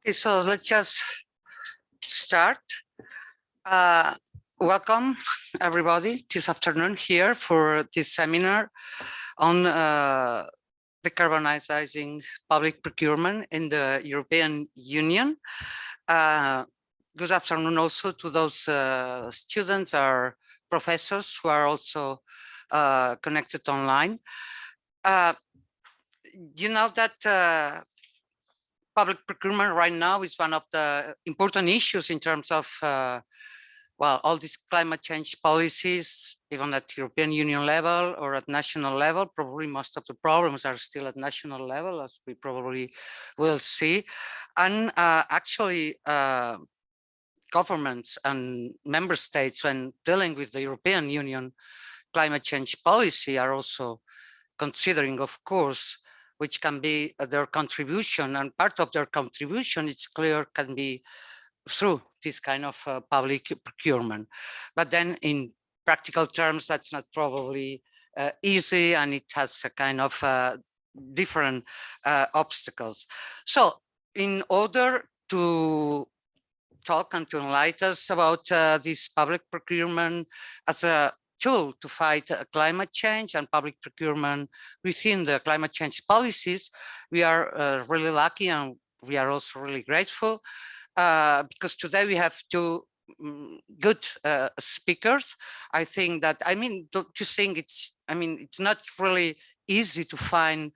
Okay, so let's just start. Welcome everybody this afternoon here for this seminar on decarbonizing public procurement in the European Union. Good afternoon also to those students or professors who are also connected online. You know that public procurement right now is one of the important issues in terms of, well, all these climate change policies, even at European Union level or at national level. Probably most of the problems are still at national level, as we probably will see. And actually, governments and member states, when dealing with the European Union climate change policy, are also considering, of course, which can be their contribution, and part of their contribution, it's clear, can be through this kind of public procurement. But then in practical terms, that's not probably easy, and it has a kind of different obstacles. So in order to talk and to enlighten us about this public procurement as a tool to fight climate change and public procurement within the climate change policies, we are really lucky, and we are also really grateful because today we have two good speakers. I think that, I mean, don't you think it's not really easy to find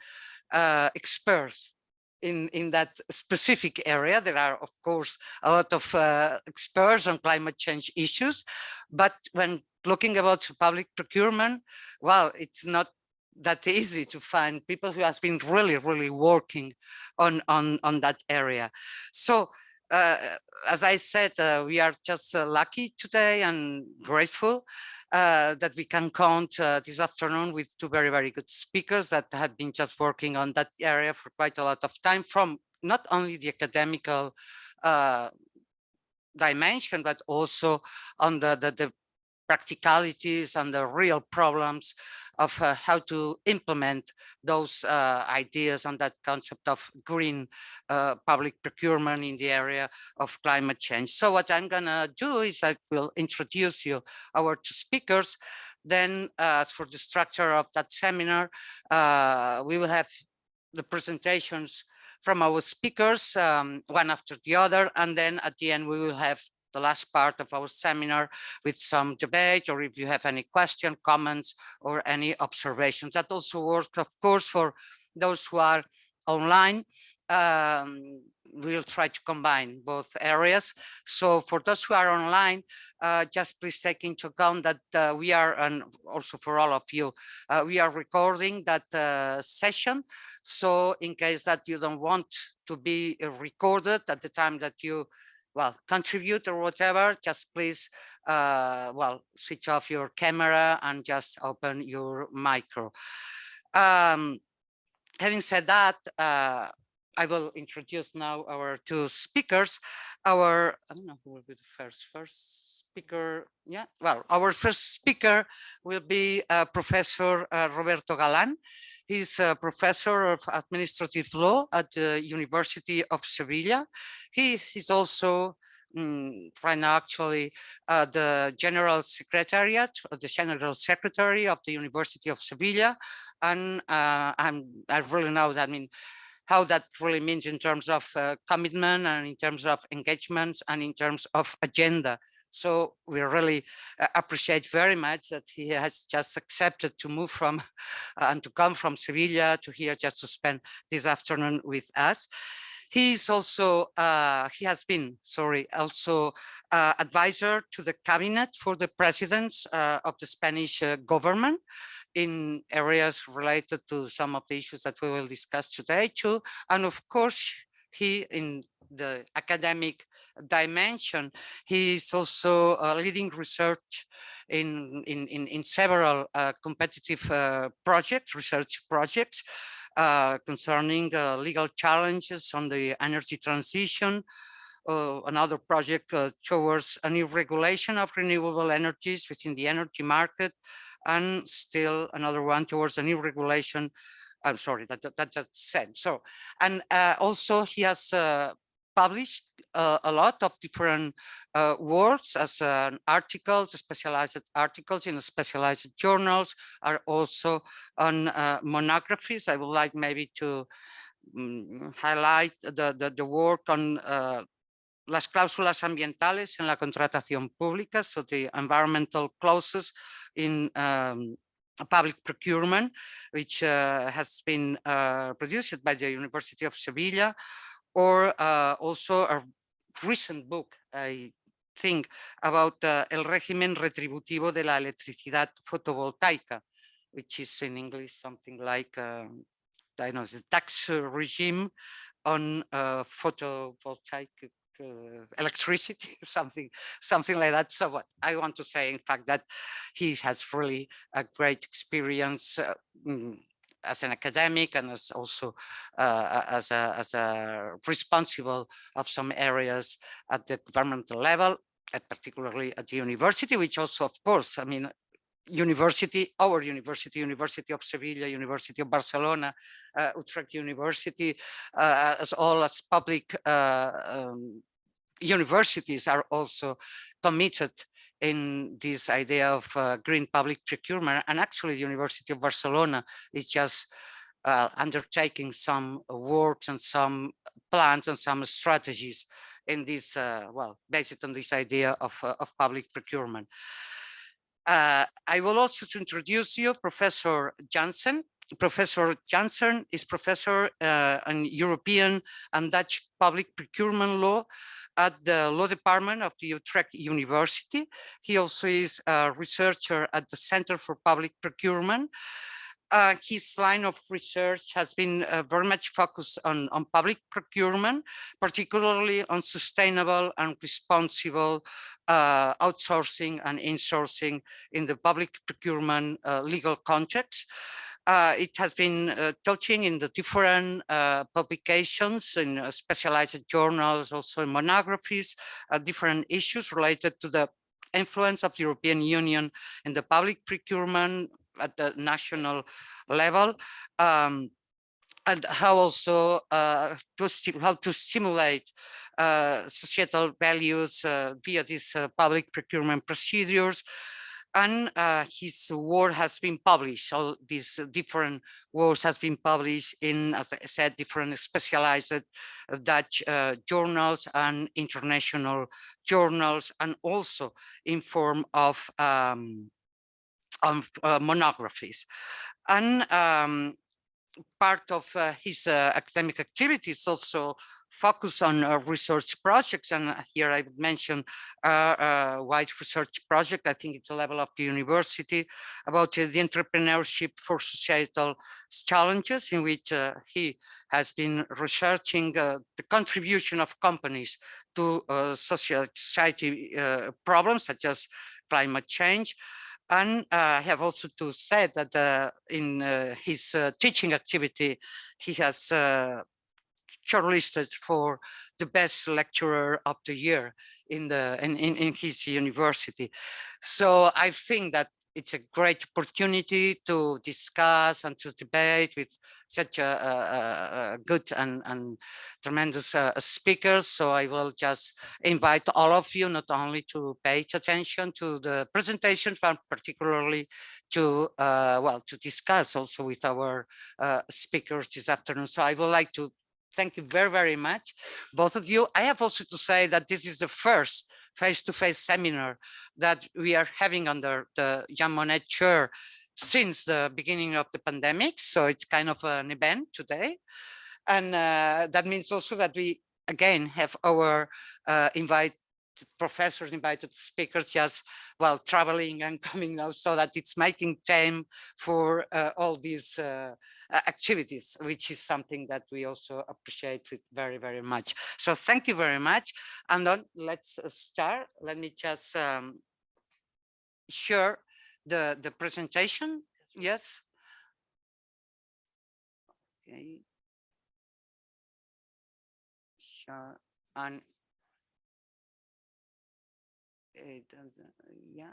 experts in that specific area. There are, of course, a lot of experts on climate change issues, but when looking about public procurement, well, it's not that easy to find people who has been really working on that area. So as I said, we are just lucky today and grateful that we can count this afternoon with two very good speakers that have been just working on that area for quite a lot of time, from not only the academical dimension, but also on the practicalities and the real problems of how to implement those ideas on that concept of green public procurement in the area of climate change. So what I'm gonna do is I will introduce you our two speakers. Then as for the structure of that seminar, we will have the presentations from our speakers, one after the other, and then at the end we will have the last part of our seminar with some debate, or if you have any question, comments, or any observations. That also works, of course, for those who are online. We'll try to combine both areas. So for those who are online, just please take into account that we are, and also for all of you, we are recording that session. So in case that you don't want to be recorded at the time that you contribute or whatever, just please, switch off your camera and just open your micro. Having said that, I will introduce now our two speakers. I don't know who will be the first speaker. Yeah, well, our first speaker will be Professor Roberto Galán. He's a professor of administrative law at the University of Sevilla. He is also right now actually the general secretary of the University of Sevilla, and I really know that, how that really means in terms of commitment and in terms of engagements and in terms of agenda. So we really appreciate very much that he has just accepted to move from and to come from Sevilla to here just to spend this afternoon with us. He's also, he has been, also advisor to the cabinet for the presidents of the Spanish government in areas related to some of the issues that we will discuss today too. And of course, he, in the academic dimension, he is also leading research in several competitive research projects concerning legal challenges on the energy transition, another project towards a new regulation of renewable energies within the energy market, and still another one towards a new regulation. I'm sorry, that's said. So, and also he has published a lot of different works as articles, specialized articles in specialized journals, are also on monographies. I would like maybe to highlight the work on las cláusulas ambientales en la contratación pública, so the environmental clauses in public procurement, which has been produced by the University of Sevilla, or also a recent book, I think, about el régimen retributivo de la electricidad fotovoltaica, which is in English something like, I don't know, the tax regime on photovoltaic electricity, something like that. So what I want to say, in fact, that he has really a great experience as an academic and as also as a responsible of some areas at the governmental level, and particularly at the university, which also, of course, I mean, university, our university, University of Sevilla, University of Barcelona, Utrecht University, as all as public universities are also committed in this idea of green public procurement. And actually the University of Barcelona is just undertaking some works and some plans and some strategies in this, well, based on this idea of public procurement. I will also to introduce you Professor Jansenn. Professor Jansenn is professor in European and Dutch public procurement law at the law department of the Utrecht University. He also is a researcher at the Center for Public Procurement. His line of research has been very much focused on public procurement, particularly on sustainable and responsible outsourcing and insourcing in the public procurement legal context. It has been touching in the different publications in specialized journals, also in monographies, different issues related to the influence of the European Union in the public procurement at the national level, and how also how to stimulate societal values via these public procurement procedures. And his work has been published. All these different works has been published in, as I said, different specialized Dutch journals and international journals, and also in form of monographies. And part of his academic activities also focus on research projects. And here I would mention a wide research project, I think it's a level of the university, about the entrepreneurship for societal challenges, in which he has been researching the contribution of companies to society problems such as climate change. And I have also to say that in his teaching activity, he has shortlisted for the best lecturer of the year in his university. So I think that it's a great opportunity to discuss and to debate with such a good and tremendous speakers. So I will just invite all of you not only to pay attention to the presentation, but particularly to well, to discuss also with our speakers this afternoon. So I would like to thank you very, very much, both of you. I have also to say that this is the first face-to-face seminar that we are having under the Jean Monnet chair since the beginning of the pandemic. So it's kind of an event today. And that means also that we, again, have our professors, invited speakers, just well traveling and coming now, so that it's making time for all these activities, which is something that we also appreciate it very, very much. So thank you very much. And then let's start. Let me just share the presentation. Yes. Okay. Sure. And it doesn't, yeah,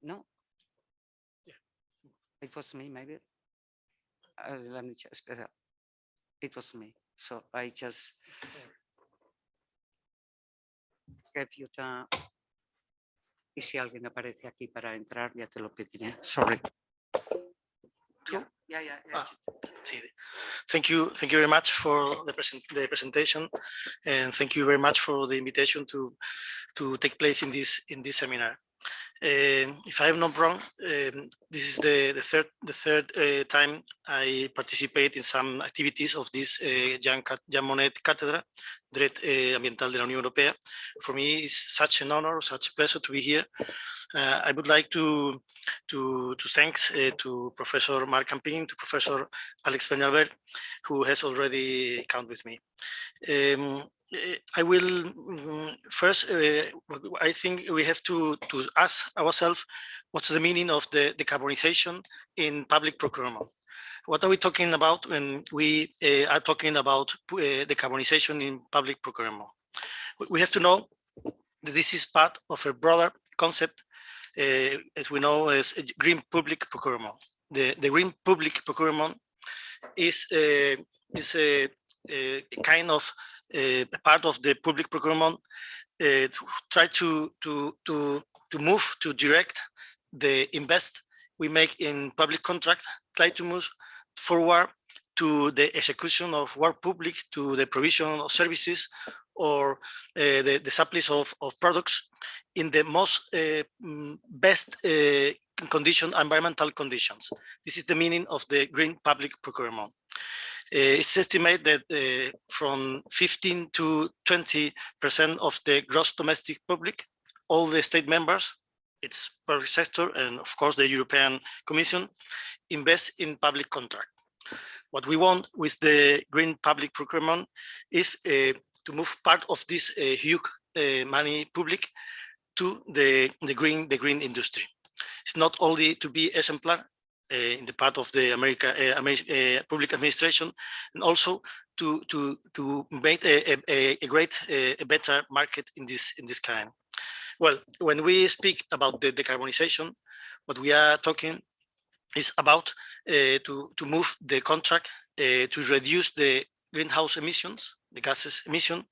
no, yeah, it was me, maybe. Let me just, it was me, so I just, give you the... Y si alguien aparece aquí para entrar, ya te lo pediré. Sorry. Thank you very much for the presentation, and thank you very much for the invitation to take place in this seminar. If I am not wrong, this is the third time I participate in some activities of this Jansenn Monnet Cátedra, Derecho Ambiental de la Unión Europea. For me, it's such an honor, such a pleasure to be here. I would like to thanks to Professor Marc Campin, to Professor Alex Peñalver, who has already come with me. I will first, I think we have to ask ourselves, what's the meaning of the decarbonization in public procurement? What are we talking about when we are talking about decarbonization in public procurement? We have to know that this is part of a broader concept, as we know, as green public procurement. The green public procurement is a kind of part of the public procurement to try to move to direct the invest we make in public contract, try to move forward to the execution of work public, to the provision of services or the supplies of products in the most best condition, environmental conditions. This is the meaning of the green public procurement. It's estimated that from 15 to 20% of the gross domestic public, all the state members, its public sector, and of course the European Commission, invest in public contract. What we want with the green public procurement is to move part of this huge money public to the green industry. It's not only to be exemplar in the part of the public administration, and also to make a better market in this kind. Well, when we speak about the decarbonization, what we are talking is about to move the contract to reduce the greenhouse emissions, the gases emission,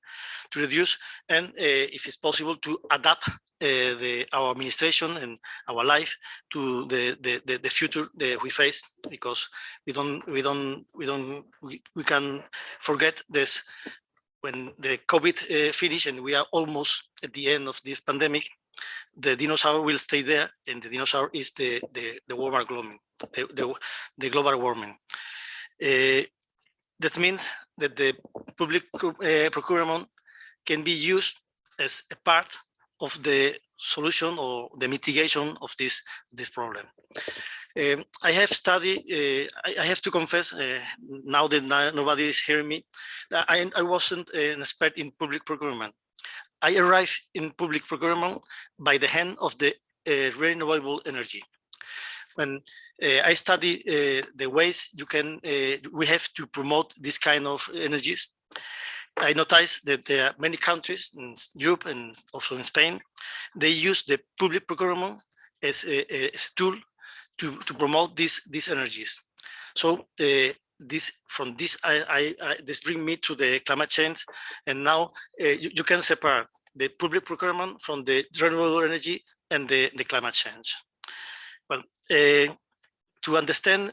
to reduce, and if it's possible, to adapt our administration and our life to the future that we face, because we can forget this. When the COVID finished and we are almost at the end of this pandemic, the dinosaur will stay there, and the dinosaur is the warmer global, the global warming. That means that the public procurement can be used as a part of the solution or the mitigation of this problem. I have studied, I have to confess, now that nobody is hearing me, I wasn't an expert in public procurement. I arrived in public procurement by the hand of the renewable energy. When I study the ways we have to promote this kind of energies, I noticed that there are many countries in Europe and also in Spain, they use the public procurement as a tool to promote these energies. So this brings me to the climate change, and now you can separate the public procurement from the renewable energy and the climate change. Well, to understand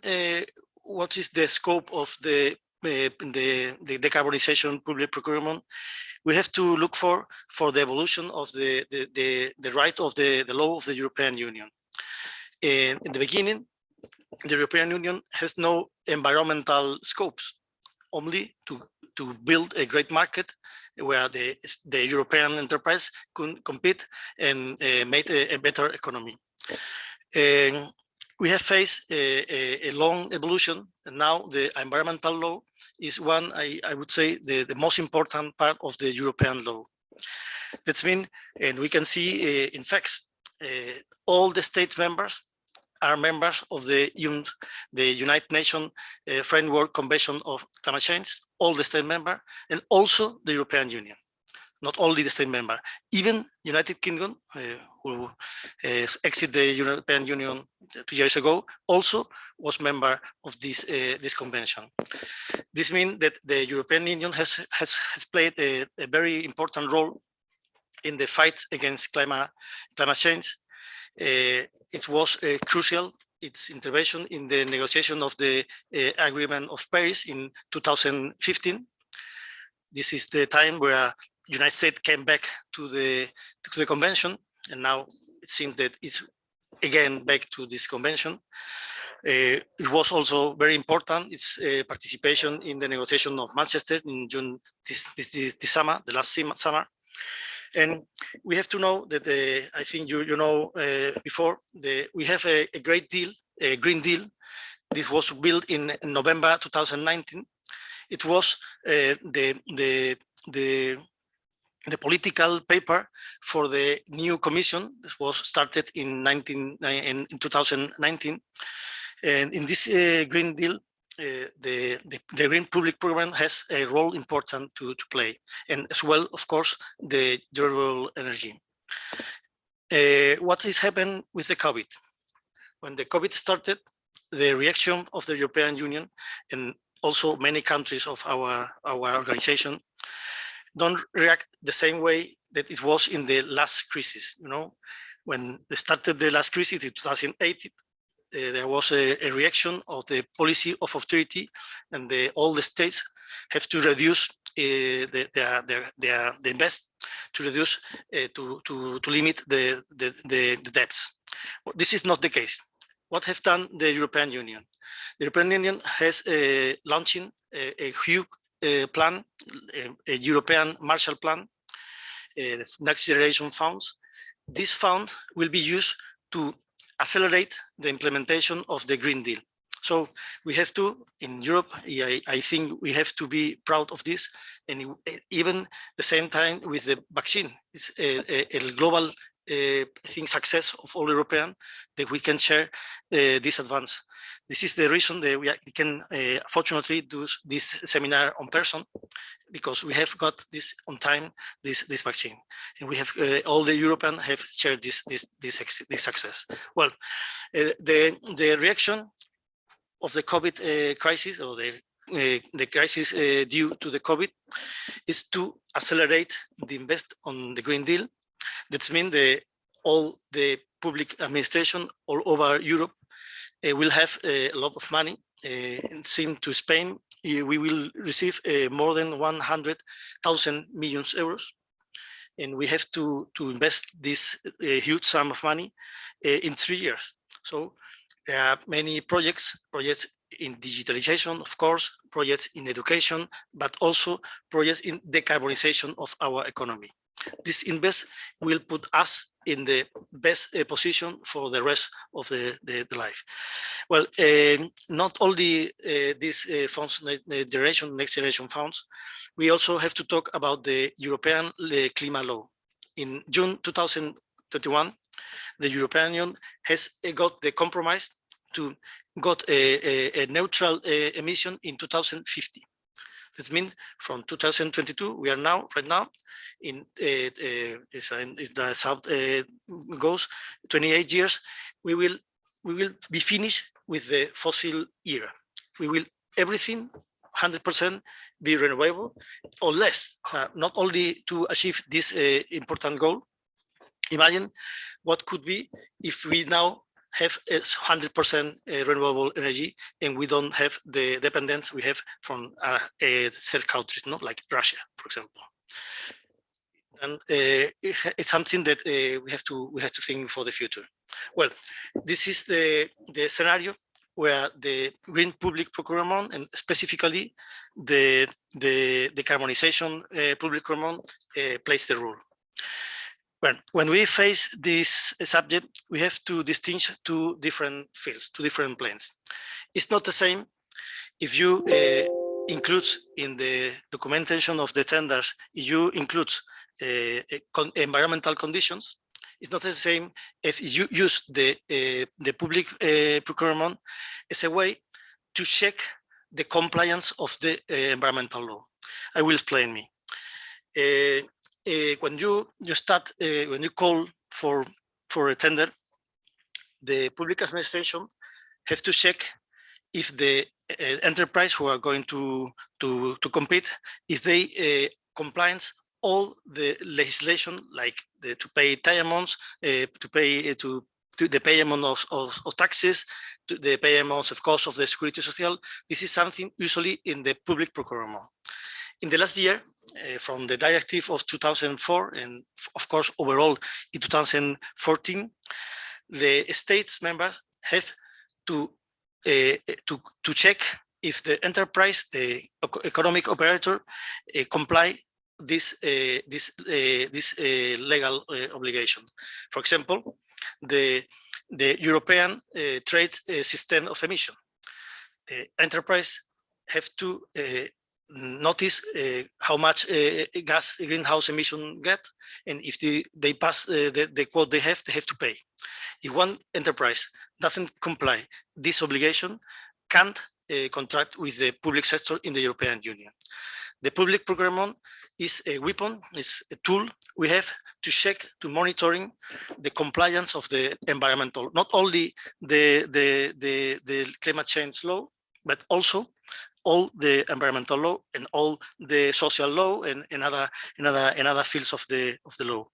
what is the scope of the decarbonization public procurement, we have to look for the evolution of the right of the law of the European Union. In the beginning, the European Union has no environmental scopes, only to build a great market where the European enterprise could compete and make a better economy. We have faced a long evolution, and now the environmental law is one, I would say, the most important part of the European law. That's mean, and we can see in facts, all the state members are members of the United Nations Framework Convention of Climate Change, all the state members, and also the European Union. Not only the state member, even United Kingdom, who exited the European Union 2 years ago, also was member of this convention. This means that the European Union has played a very important role in the fight against climate change. It was crucial, its intervention in the negotiation of the Agreement of Paris in 2015. This is the time where United States came back to the convention, and now it seems that it's again back to this convention. It was also very important, its participation in the negotiation of Manchester in June this summer, the last summer. And we have to know that I think you know before, we have a great deal, a Green Deal. This was built in November 2019. It was the political paper for the new commission. This was started in 2019. And in this Green Deal, the Green Public Procurement has a role important to play, and as well, of course, the durable energy. What is happened with the COVID? When the COVID started, the reaction of the European Union and also many countries of our organization don't react the same way that it was in the last crisis. You know, when they started the last crisis in 2008, there was a reaction of the policy of austerity, and all the states have to reduce the invest, to reduce to limit the debts. This is not the case. What have done the European Union? The European Union has launching a huge plan, a European Marshall Plan, the Next Generation Funds. This fund will be used to accelerate the implementation of the Green Deal. So we have to, in Europe, I think we have to be proud of this, and even the same time with the vaccine, it's a global success of all European, that we can share this advance. This is the reason that we can fortunately do this seminar on person, because we have got this on time, this vaccine, and we have all the Europeans have shared this success. Well, the reaction of the COVID crisis, or the crisis due to the COVID, is to accelerate the invest on the Green Deal. That means all the public administration all over Europe will have a lot of money. And same to Spain, we will receive more than 100,000 million euros. And we have to invest this huge sum of money in 3 years. So there are many projects in digitalization, of course, projects in education, but also projects in decarbonization of our economy. This invest will put us in the best position for the rest of the life. Well, not only these funds, next generation funds, we also have to talk about the European climate law. In June 2021, the European Union has got the compromise to got a neutral emission in 2050. That means from 2022, we are now, right now, in the south goes 28 years, we will be finished with the fossil era. We will everything 100% be renewable or less. Not only to achieve this important goal. Imagine what could be if we now have 100% renewable energy, and we don't have the dependence we have from third countries, not like Russia, for example. And it's something that we have to think for the future. Well, this is the scenario where the green public procurement, and specifically the decarbonization public procurement plays the role. When we face this subject, we have to distinguish two different fields, two different planes. It's not the same if you include in the documentation of the tenders, if you include environmental conditions. It's not the same if you use the public procurement as a way to check the compliance of the environmental law. I will explain me. When you start, when you call for a tender, the public administration have to check if the enterprise who are going to compete, if they compliance all the legislation, like to pay tie-amounts, to pay to the payment of taxes, to the payments of cost of the Security Social. This is something usually in the public procurement. In the last year, from the directive of 2004, and of course, overall in 2014, the states members have to check if the enterprise, the economic operator, comply this legal obligation. For example, the European trade system of emission. The enterprise have to notice how much greenhouse emission get, and if they pass the quote they have to pay. If one enterprise doesn't comply this obligation, can't contract with the public sector in the European Union. The public procurement is a weapon, is a tool we have to check, to monitoring the compliance of the environmental, not only the climate change law, but also all the environmental law and all the social law and other fields of the law.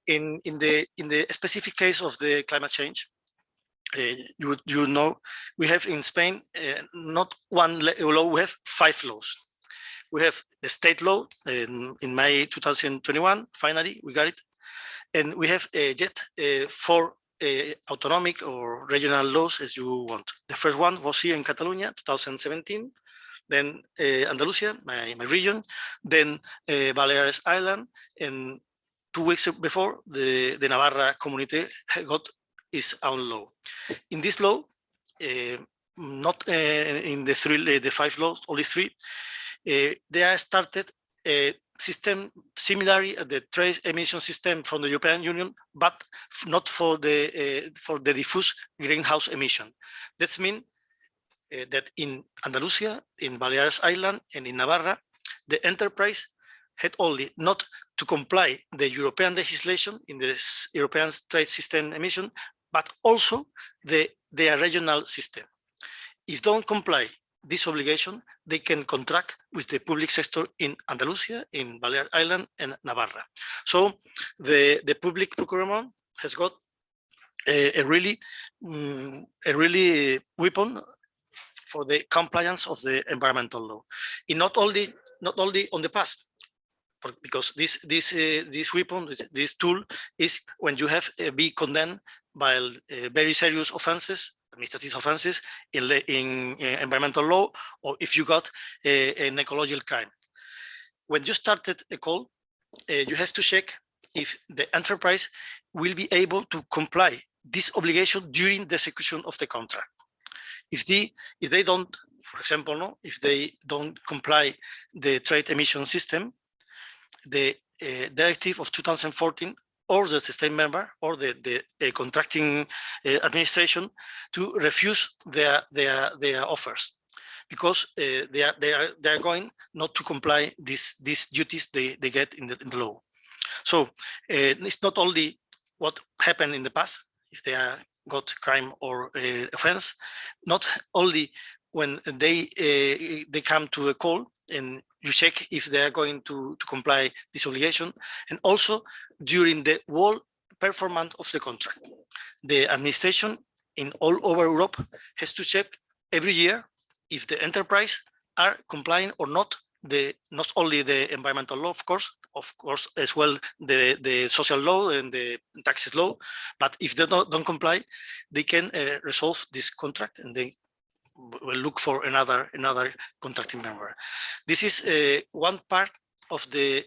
In the specific case of the climate change, you know, we have in Spain not one law, we have 5 laws. We have the state law in May 2021, finally we got it. And we have yet 4 autonomic or regional laws, as you want. The first one was here in Catalonia, 2017, then Andalusia, my region, then Balearic Island, and 2 weeks before, the Navarra community got its own law. In this law, not in the 5 laws, only 3, they are started a system similar to the trade emission system from the European Union, but not for the diffuse greenhouse emission. That means that in Andalusia, in Balearic Island, and in Navarra, the enterprise had only not to comply the European legislation in the European trade system emission, but also their regional system. If don't comply this obligation, they can contract with the public sector in Andalusia, in Balearic Island, and Navarra. So the public procurement has got a really weapon for the compliance of the environmental law. And not only on the past, because this weapon, this tool, is when you have be condemned by very serious offenses, administrative offenses in environmental law, or if you got an ecological crime. When you started a call, you have to check if the enterprise will be able to comply this obligation during the execution of the contract. If they don't, for example, if they don't comply the trade emission system, the directive of 2014 or the state member or the contracting administration to refuse their offers, because they are going not to comply these duties they get in the law. So it's not only what happened in the past, if they are got crime or offense, not only when they come to a call and you check if they are going to comply this obligation, and also during the whole performance of the contract. The administration in all over Europe has to check every year if the enterprise are complying or not, not only the environmental law, of course, as well the social law and the taxes law, but if they don't comply, they can resolve this contract and they will look for another contracting member. This is one part of the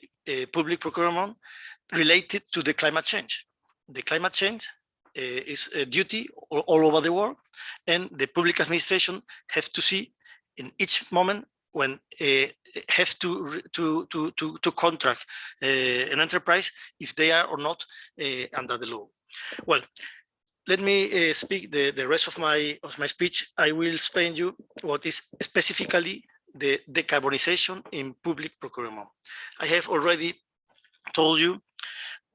public procurement related to the climate change. The climate change is a duty all over the world, and the public administration have to see in each moment when have to contract an enterprise if they are or not under the law. Well, let me speak the rest of my speech. I will explain you what is specifically the decarbonization in public procurement. I have already told you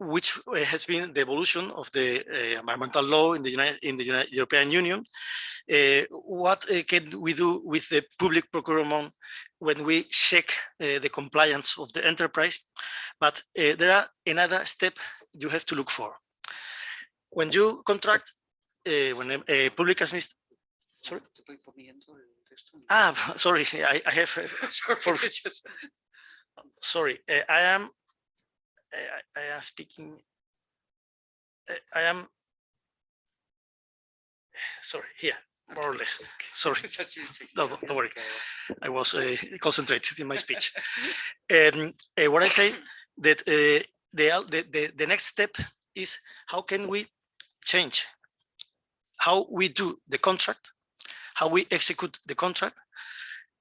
which has been the evolution of the environmental law in the European Union. What can we do with the public procurement when we check the compliance of the enterprise? But there are another step you have to look for. When you contract, when a public administration, sorry? Sorry, I have, sorry, I am speaking, I am, sorry, here, more or less, sorry, no, don't worry, I was concentrated in my speech. What I say that the next step is how can we change how we do the contract, how we execute the contract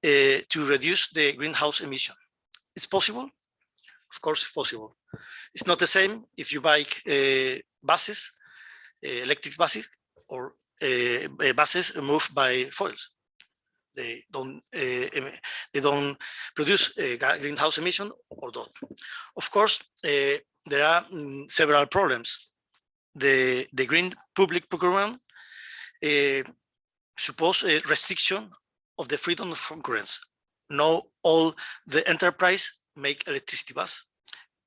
to reduce the greenhouse emission. It's possible? Of course, it's possible. It's not the same if you buy buses, electric buses, or buses moved by foils. They don't produce greenhouse emission or don't. Of course, there are several problems. The green public procurement suppose a restriction of the freedom of concurrence. Not all the enterprise make electricity bus.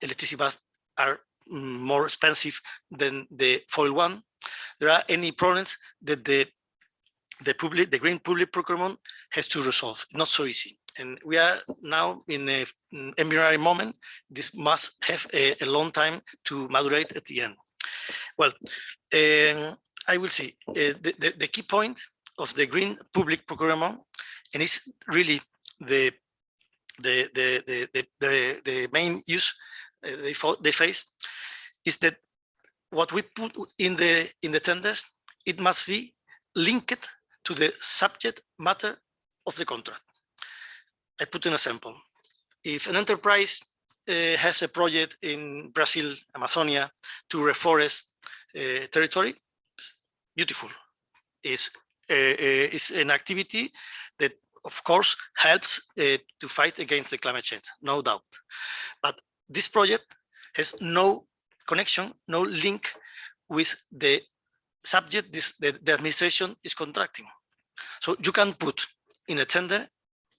Electricity bus are more expensive than the foil one. There are any problems that the green public procurement has to resolve. Not so easy. And we are now in an embryonic moment. This must have a long time to maturate at the end. Well, I will say the key point of the green public procurement, and it's really the main use they face, is that what we put in the tenders, it must be linked to the subject matter of the contract. I put an example. If an enterprise has a project in Brazil, Amazonia, to reforest territory, beautiful. It's an activity that, of course, helps to fight against the climate change, no doubt. But this project has no connection, no link with the subject the administration is contracting. So you can put in a tender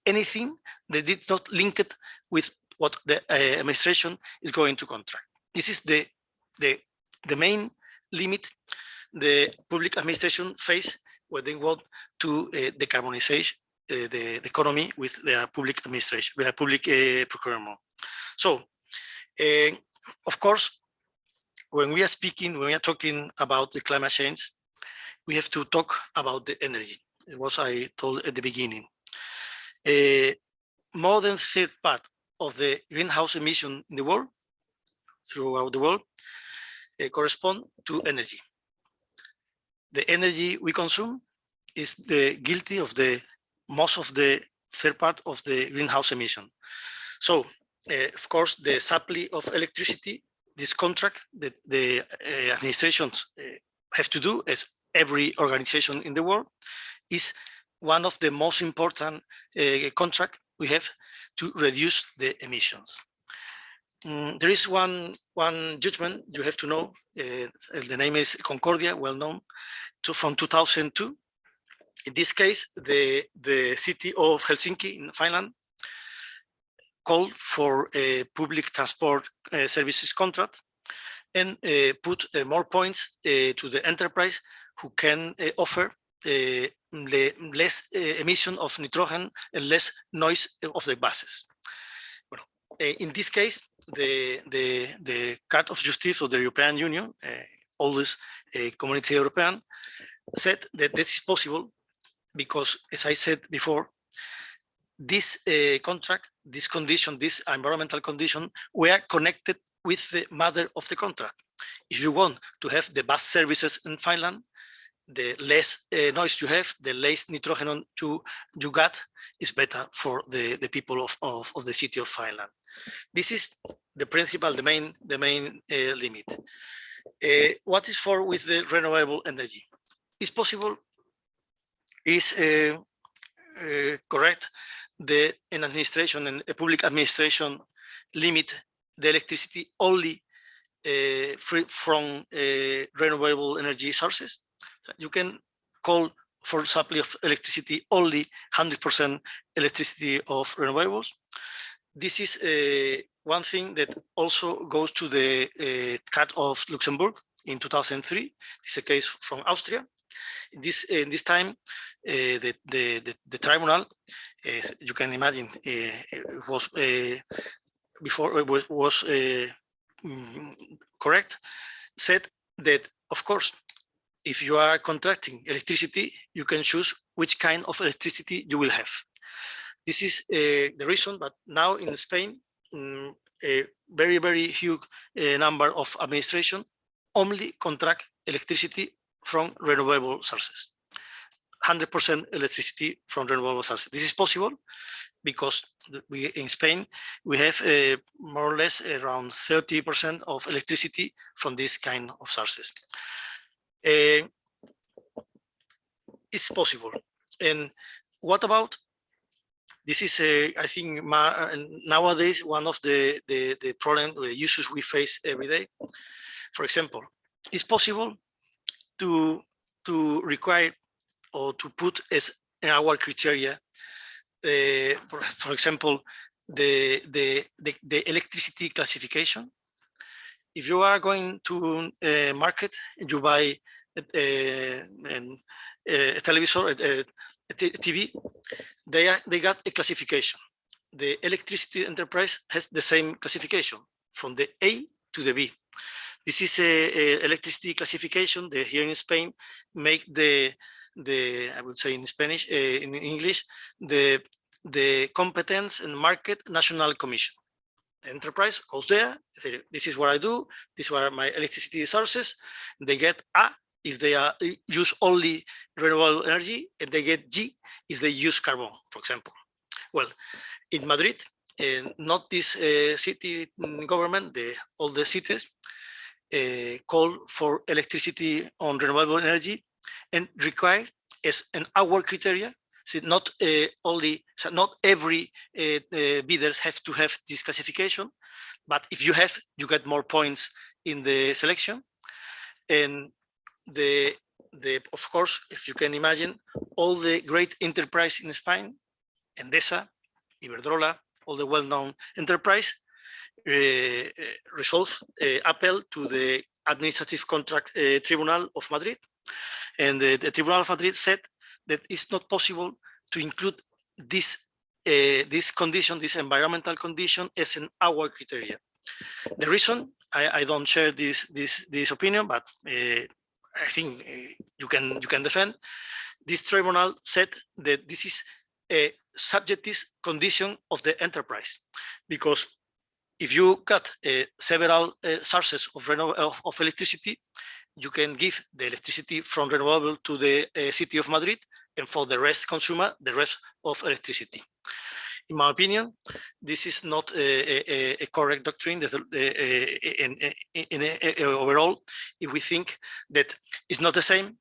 anything that did not link it with what the administration is going to contract. This is the main limit the public administration face when they want to decarbonize the economy with the public administration, with the public procurement. So, of course, when we are talking about the climate change, we have to talk about the energy. It was I told at the beginning. More than third part of the greenhouse emission in the world, throughout the world, correspond to energy. The energy we consume is the guilty of the most of the third part of the greenhouse emission. So, of course, the supply of electricity, this contract that the administrations have to do, as every organization in the world, is one of the most important contract we have to reduce the emissions. There is one judgment you have to know. The name is Concordia, well known, from 2002. In this case, the city of Helsinki in Finland called for a public transport services contract and put more points to the enterprise who can offer less emission of nitrogen and less noise of the buses. Well, in this case, the Court of Justice of the European Union, oldest community European, said that this is possible because, as I said before, this contract, this condition, this environmental condition, were connected with the matter of the contract. If you want to have the bus services in Finland, the less noise you have, the less nitrogen you got, is better for the people of the city of Finland. This is the principle, the main limit. What is for with the renewable energy? Is possible, is correct, an administration and a public administration limit the electricity only free from renewable energy sources. You can call for supply of electricity only 100% electricity of renewables. This is one thing that also goes to the Cat of Luxembourg in 2003. This is a case from Austria. In this time, the tribunal, you can imagine, it was before it was correct, said that, of course, if you are contracting electricity, you can choose which kind of electricity you will have. This is the reason, but now in Spain, a very, very huge number of administration only contract electricity from renewable sources. 100% electricity from renewable sources. This is possible because we in Spain, we have more or less around 30% of electricity from this kind of sources. It's possible. And what about, this is, I think, nowadays, one of the problems, the issues we face every day. For example, it's possible to require or to put as in our criteria, for example, the electricity classification. If you are going to a market, you buy a television, a TV, they got a classification. The electricity enterprise has the same classification from the A to the B. This is a electricity classification that here in Spain make the I would say in Spanish, in English, the Competence and Market National Commission. The enterprise goes there, this is what I do, these are my electricity sources. They get A if they use only renewable energy, and they get G if they use carbon, for example. Well, in Madrid, not this city government, all the cities call for electricity on renewable energy and require as an hour criteria. So not not every bidders have to have this classification, but if you have, you get more points in the selection. And of course, if you can imagine, all the great enterprise in Spain, Endesa, Iberdrola, all the well-known enterprise, resolve appeal to the Administrative Contract Tribunal of Madrid. And the Tribunal of Madrid said that it's not possible to include this condition, this environmental condition, as an hour criteria. The reason I don't share this opinion, but I think you can defend. This tribunal said that this is a subjective condition of the enterprise, because if you got several sources of electricity, you can give the electricity from renewable to the city of Madrid, and for the rest consumer, the rest of electricity. In my opinion, this is not a correct doctrine. Overall, if we think that it's not the same,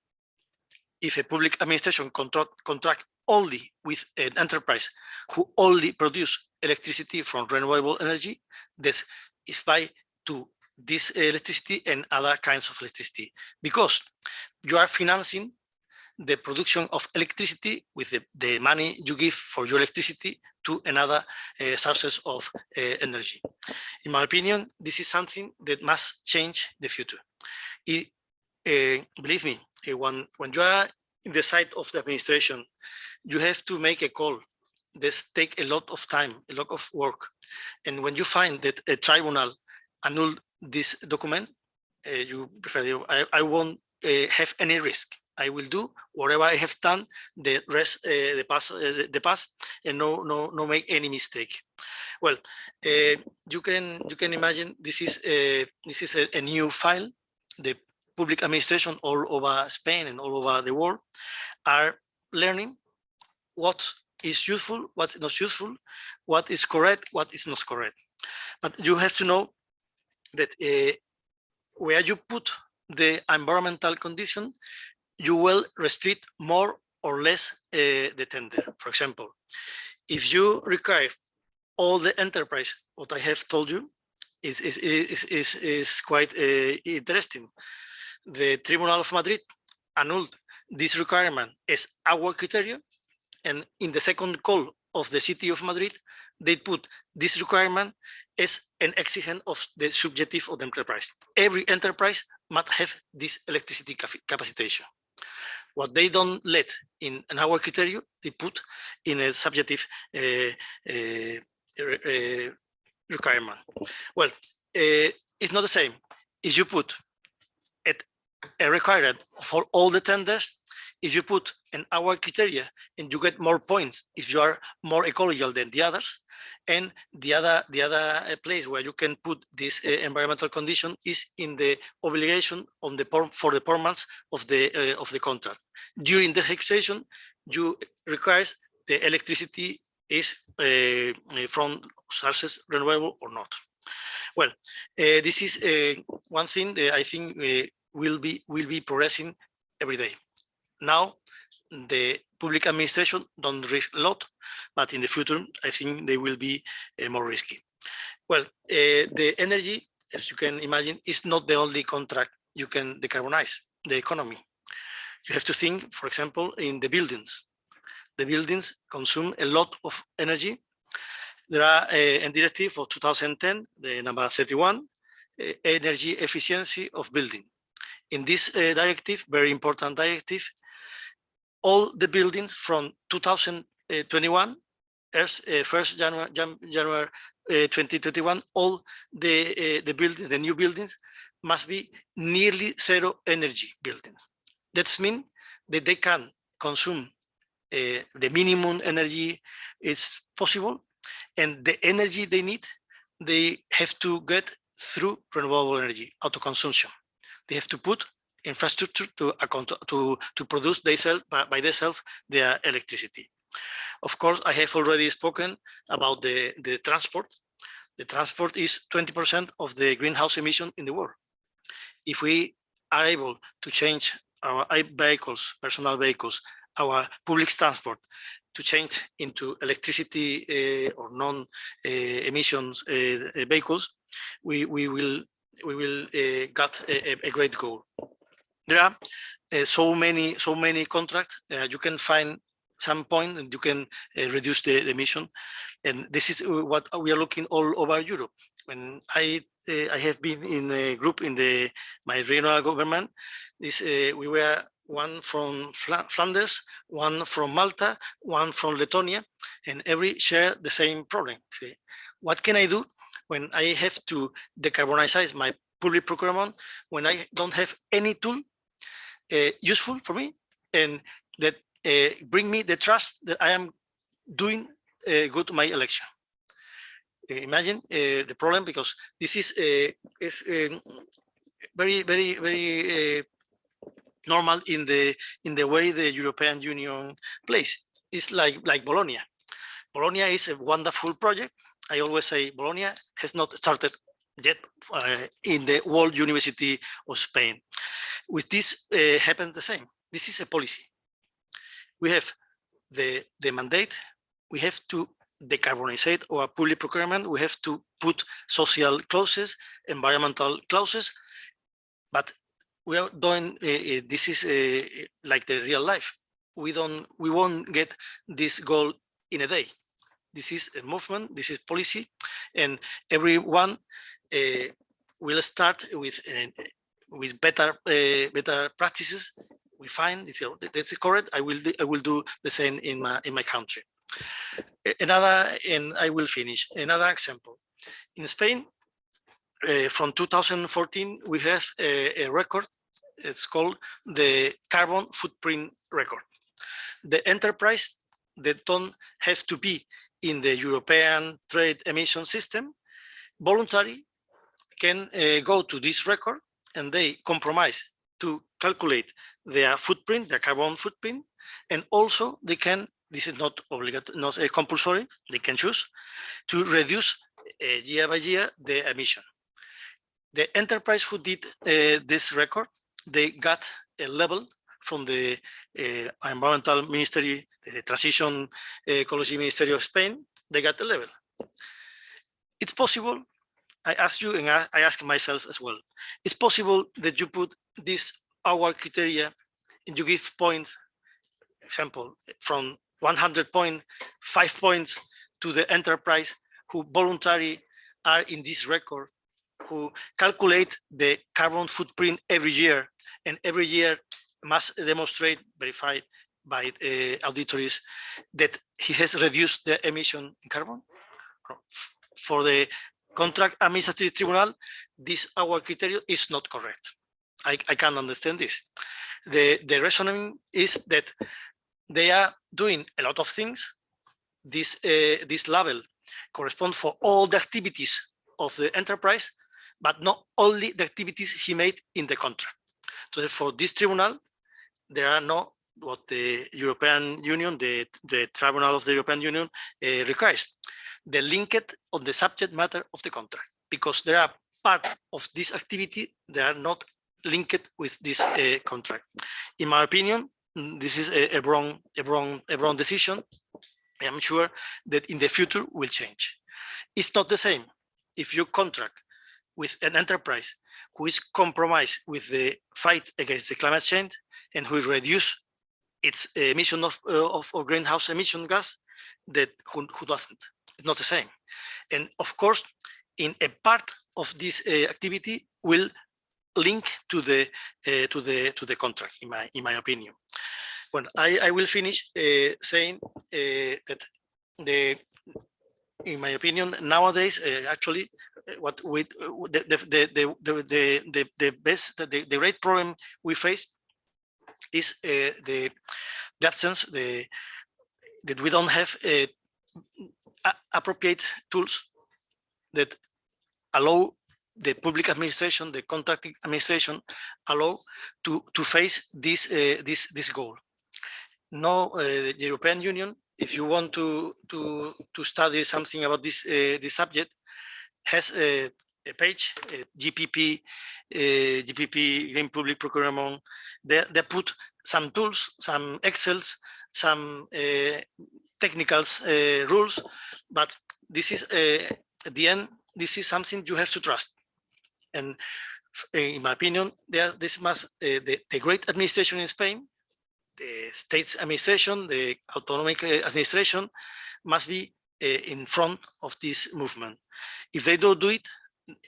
if a public administration contract only with an enterprise who only produce electricity from renewable energy, that is by to this electricity and other kinds of electricity, because you are financing the production of electricity with the money you give for your electricity to another sources of energy. In my opinion, this is something that must change the future. Believe me, when you are in the side of the administration, you have to make a call. This take a lot of time, a lot of work. And when you find that a tribunal annul this document, you prefer, I won't have any risk. I will do whatever I have done the rest, the past, and no make any mistake. Well, you can imagine this is a new file. The public administration all over Spain and all over the world are learning what is useful, what's not useful, what is correct, what is not correct. But you have to know that where you put the environmental condition, you will restrict more or less the tender. For example, if you require all the enterprise, what I have told you, is quite interesting. The Tribunal of Madrid annulled this requirement as our criterion, and in the second call of the city of Madrid, they put this requirement as an exigent of the subjective of the enterprise. Every enterprise must have this electricity capacitation. What they don't let in an hour criteria, they put in a subjective requirement. Well, it's not the same. If you put a requirement for all the tenders, if you put an hour criteria and you get more points if you are more ecological than the others, and the other place where you can put this environmental condition is in the obligation on the for the performance of the contract. During the execution, you requires the electricity is from sources renewable or not. Well, this is one thing that I think will be progressing every day. Now, the public administration don't risk a lot, but in the future, I think they will be more risky. Well, the energy, as you can imagine, is not the only contract you can decarbonize the economy. You have to think, for example, in the buildings. The buildings consume a lot of energy. There are a directive of 2010, the number 31, energy efficiency of building. In this directive, very important directive, all the buildings from 2021, 1st January 2021, all the buildings, the new buildings must be nearly zero energy buildings. That means that they can consume the minimum energy is possible, and the energy they need, they have to get through renewable energy, autoconsumption. They have to put infrastructure to produce by themselves their electricity. Of course, I have already spoken about the transport. The transport is 20% of the greenhouse emission in the world. If we are able to change our vehicles, personal vehicles, our public transport to change into electricity or non-emissions vehicles, we will get a great goal. There are so many contracts. You can find some point and you can reduce the emission, and this is what we are looking all over Europe. When I have been in a group in my regional government, we were one from Flanders, one from Malta, one from Lithuania, and every share the same problem. See, what can I do when I have to decarbonize my public procurement, when I don't have any tool useful for me and that bring me the trust that I am doing good to my election? Imagine the problem, because this is very normal in the way the European Union plays. It's like Bologna. Bologna is a wonderful project. I always say Bologna has not started yet in the World University of Spain. With this happens the same. This is a policy. We have the mandate. We have to decarbonize our public procurement. We have to put social clauses, environmental clauses, but we are doing this is like the real life. We won't get this goal in a day. This is a movement. This is policy, and everyone will start with better practices. We find that's correct. I will do the same in my country. Another, and I will finish. Another example. In Spain, from 2014, we have a record. It's called the carbon footprint record. The enterprise that don't have to be in the European trade emission system voluntary can go to this record, and they compromise to calculate their footprint, their carbon footprint, and also they can, this is not obligatory, not compulsory, they can choose to reduce year by year the emission. The enterprise who did this record, they got a level from the environmental ministry, the transition ecology ministry of Spain. They got a level. It's possible I ask you, and I ask myself as well, it's possible that you put this our criteria and you give points, example, from 100 points, 5 points to the enterprise who voluntarily are in this record, who calculate the carbon footprint every year, and every year must demonstrate, verified by auditors, that he has reduced the emission in carbon. For the contract administrative tribunal, this our criteria is not correct. I can understand this. The reasoning is that they are doing a lot of things. This level corresponds for all the activities of the enterprise, but not only the activities he made in the contract. So for this tribunal, there are no what the European Union, the Tribunal of the European Union requires. The linked on the subject matter of the contract, because there are part of this activity that are not linked with this contract. In my opinion, this is a wrong decision. I am sure that in the future will change. It's not the same if you contract with an enterprise who is compromised with the fight against the climate change and who reduce its emission of greenhouse emission gas, that who doesn't. It's not the same. And of course, in a part of this activity will link to the contract, in my opinion. Well, I will finish saying that in my opinion, nowadays, actually, what we the great problem we face is the absence that we don't have appropriate tools that allow the public administration, the contracting administration, allow to face this goal. No, the European Union, if you want to study something about this subject, has a page, GPP, Green Public Procurement. They put some tools, some Excels, some technical rules, but this is at the end, this is something you have to trust. And in my opinion, this must the great administration in Spain, the state's administration, the autonomic administration must be in front of this movement. If they don't do it,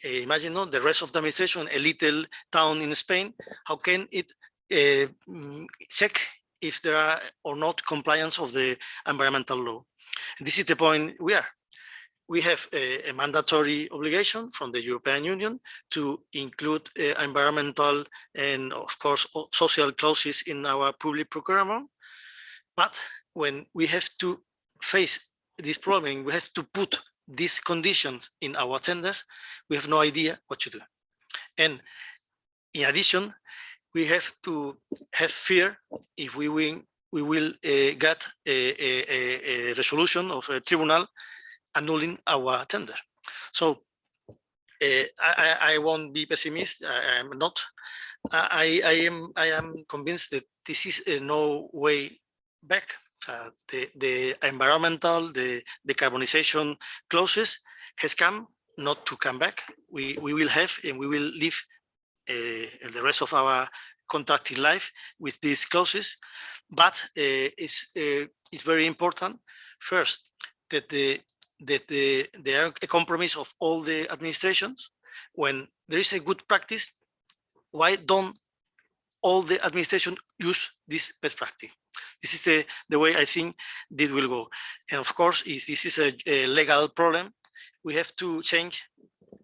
imagine the rest of the administration, a little town in Spain, how can it check if there are or not compliance of the environmental law? And this is the point we are. We have a mandatory obligation from the European Union to include environmental and, of course, social clauses in our public procurement. But when we have to face this problem, we have to put these conditions in our tenders, we have no idea what to do. And in addition, we have to have fear if we will get a resolution of a tribunal annulling our tender. So I won't be pessimist. I am not. I am convinced that this is no way back. The environmental, the decarbonization clauses has come not to come back. We will have and we will live the rest of our contracting life with these clauses. But it's very important first that there are a compromise of all the administrations. When there is a good practice, why don't all the administration use this best practice? This is the way I think this will go. And of course, if this is a legal problem, we have to change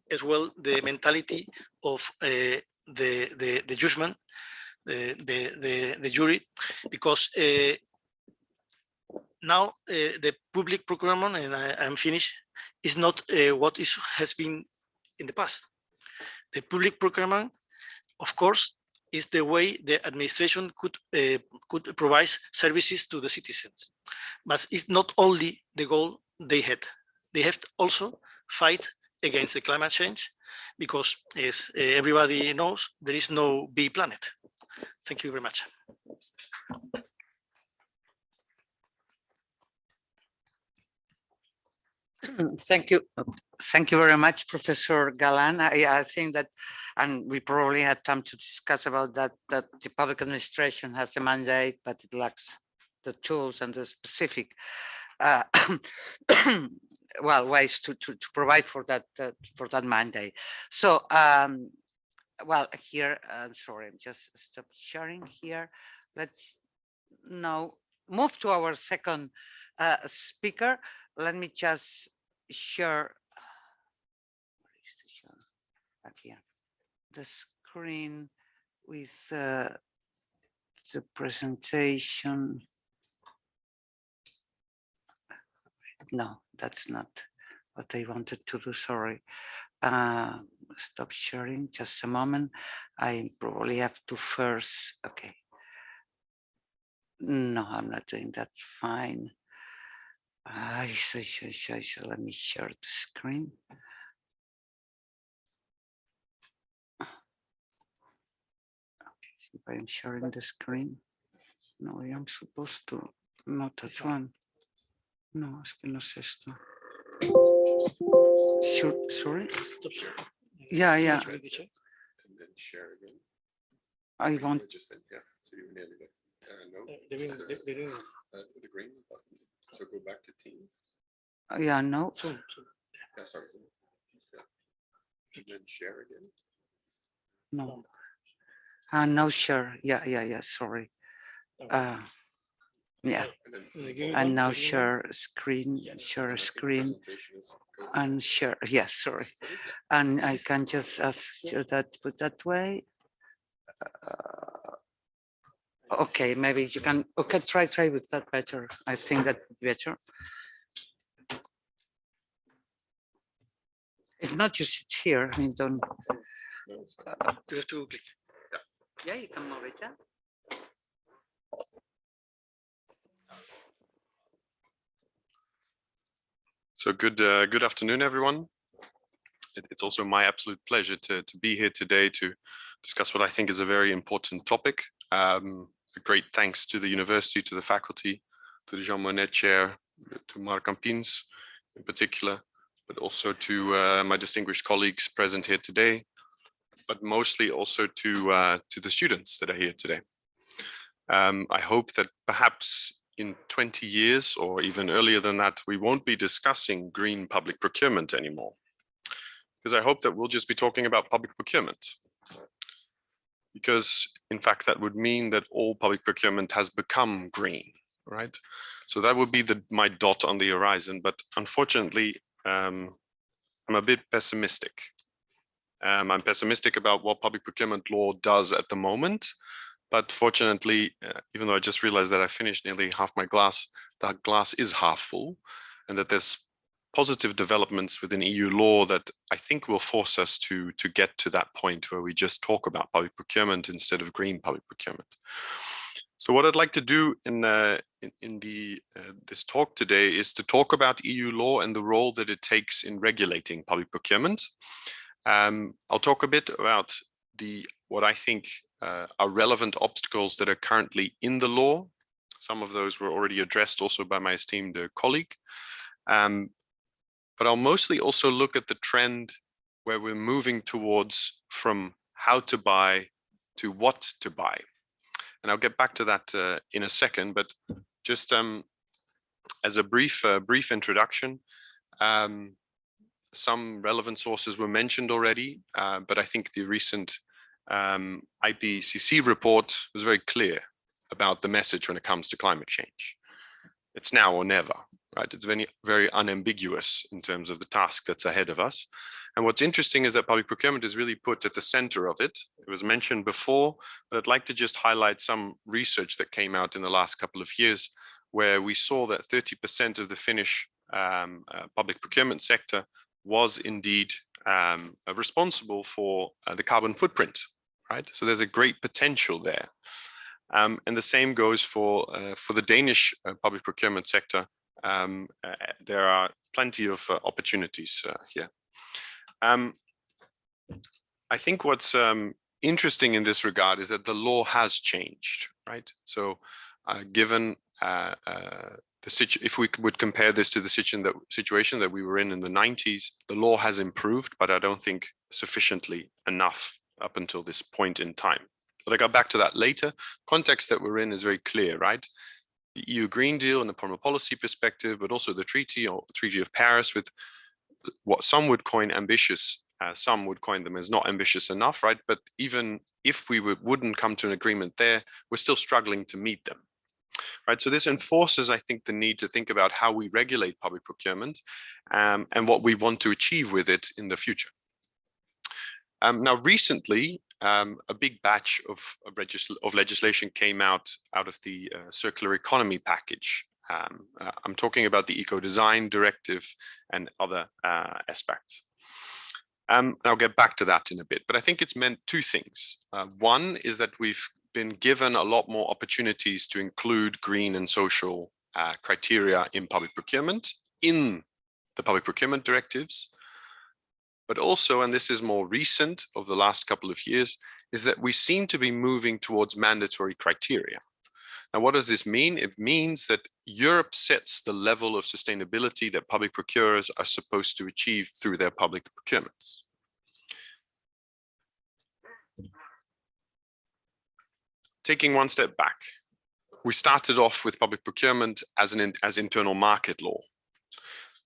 as well the mentality of the judgment, the jury, because now the public procurement, and I'm finished, is not what has been in the past. The public procurement, of course, is the way the administration could provide services to the citizens. But it's not only the goal they had. They have to also fight against the climate change, because as everybody knows, there is no B planet. Thank you very much. Thank you. Thank you very much, Professor Galán. I think that, and we probably had time to discuss about that, that the public administration has a mandate, but it lacks the tools and the specific well, ways to provide for that mandate. So, well, here, I'm sorry, I'm just stop sharing here. Let's now move to our second speaker. Let me just share back here the screen with the presentation. No, that's not what I wanted to do, sorry. Stop sharing just a moment. I probably have to first, okay. No, I'm not doing that, fine. So let me share the screen. Okay, if I'm sharing the screen. No, I'm supposed to, not that one. No, es que no es esto. Sure, sorry? Stop share. Yeah. And then share again. I want, Just yeah. So you enable it. No. The green button. So go back to Teams. yeah, no. Yeah, sorry. Yeah. And then share again. No. No, sure. Yeah, sorry. Yeah. And now share screen, and share. Yes, sorry. And I can just ask you that, put that way. Okay, maybe you can, okay, try with that better. I think that better. If not, you sit here. I mean, don't. You have to click. Yeah, you can move it, yeah. So good afternoon, everyone. It's also my absolute pleasure to be here today to discuss what I think is a very important topic. A great thanks to the university, to the faculty, to the Monnet chair, to Marc Campins in particular, but also to my distinguished colleagues present here today, but mostly also to the students that are here today. I hope that perhaps in 20 years or even earlier than that, we won't be discussing green public procurement anymore. Because I hope that we'll just be talking about public procurement. Because in fact, that would mean that all public procurement has become green, right? So that would be my dot on the horizon. But unfortunately, I'm a bit pessimistic. I'm pessimistic about what public procurement law does at the moment. But fortunately, even though I just realized that I finished nearly half my glass, that glass is half full, and that there's positive developments within EU law that I think will force us to get to that point where we just talk about public procurement instead of green public procurement. So what I'd like to do in this talk today is to talk about EU law and the role that it takes in regulating public procurement. I'll talk a bit about what I think are relevant obstacles that are currently in the law. Some of those were already addressed also by my esteemed colleague. But I'll mostly also look at the trend where we're moving towards from how to buy to what to buy. And I'll get back to that in a second, but just as a brief introduction, some relevant sources were mentioned already, but I think the recent IPCC report was very clear about the message when it comes to climate change. It's now or never, right? It's very unambiguous in terms of the task that's ahead of us. And what's interesting is that public procurement is really put at the center of it. It was mentioned before, but I'd like to just highlight some research that came out in the last couple of years, where we saw that 30% of the Finnish public procurement sector was indeed responsible for the carbon footprint, right? So there's a great potential there. And the same goes for the Danish public procurement sector. There are plenty of opportunities here. I think what's interesting in this regard is that the law has changed, right? So given if we would compare this to the situation that we were in the 90s, the law has improved, but I don't think sufficiently enough up until this point in time. But I got back to that later. Context that we're in is very clear, right? The EU Green Deal and the foreign policy perspective, but also the treaty or Treaty of Paris with what some would coin ambitious, some would coin them as not ambitious enough, right? But even if we wouldn't come to an agreement there, we're still struggling to meet them. Right, so this enforces, I think, the need to think about how we regulate public procurement and what we want to achieve with it in the future. Now, recently, a big batch of legislation came out of the circular economy package. I'm talking about the Eco-Design Directive and other aspects. I'll get back to that in a bit, but I think it's meant two things. One is that we've been given a lot more opportunities to include green and social criteria in public procurement, in the public procurement directives. But also, and this is more recent of the last couple of years, is that we seem to be moving towards mandatory criteria. Now, what does this mean? It means that Europe sets the level of sustainability that public procurers are supposed to achieve through their public procurements. Taking one step back, we started off with public procurement as internal market law,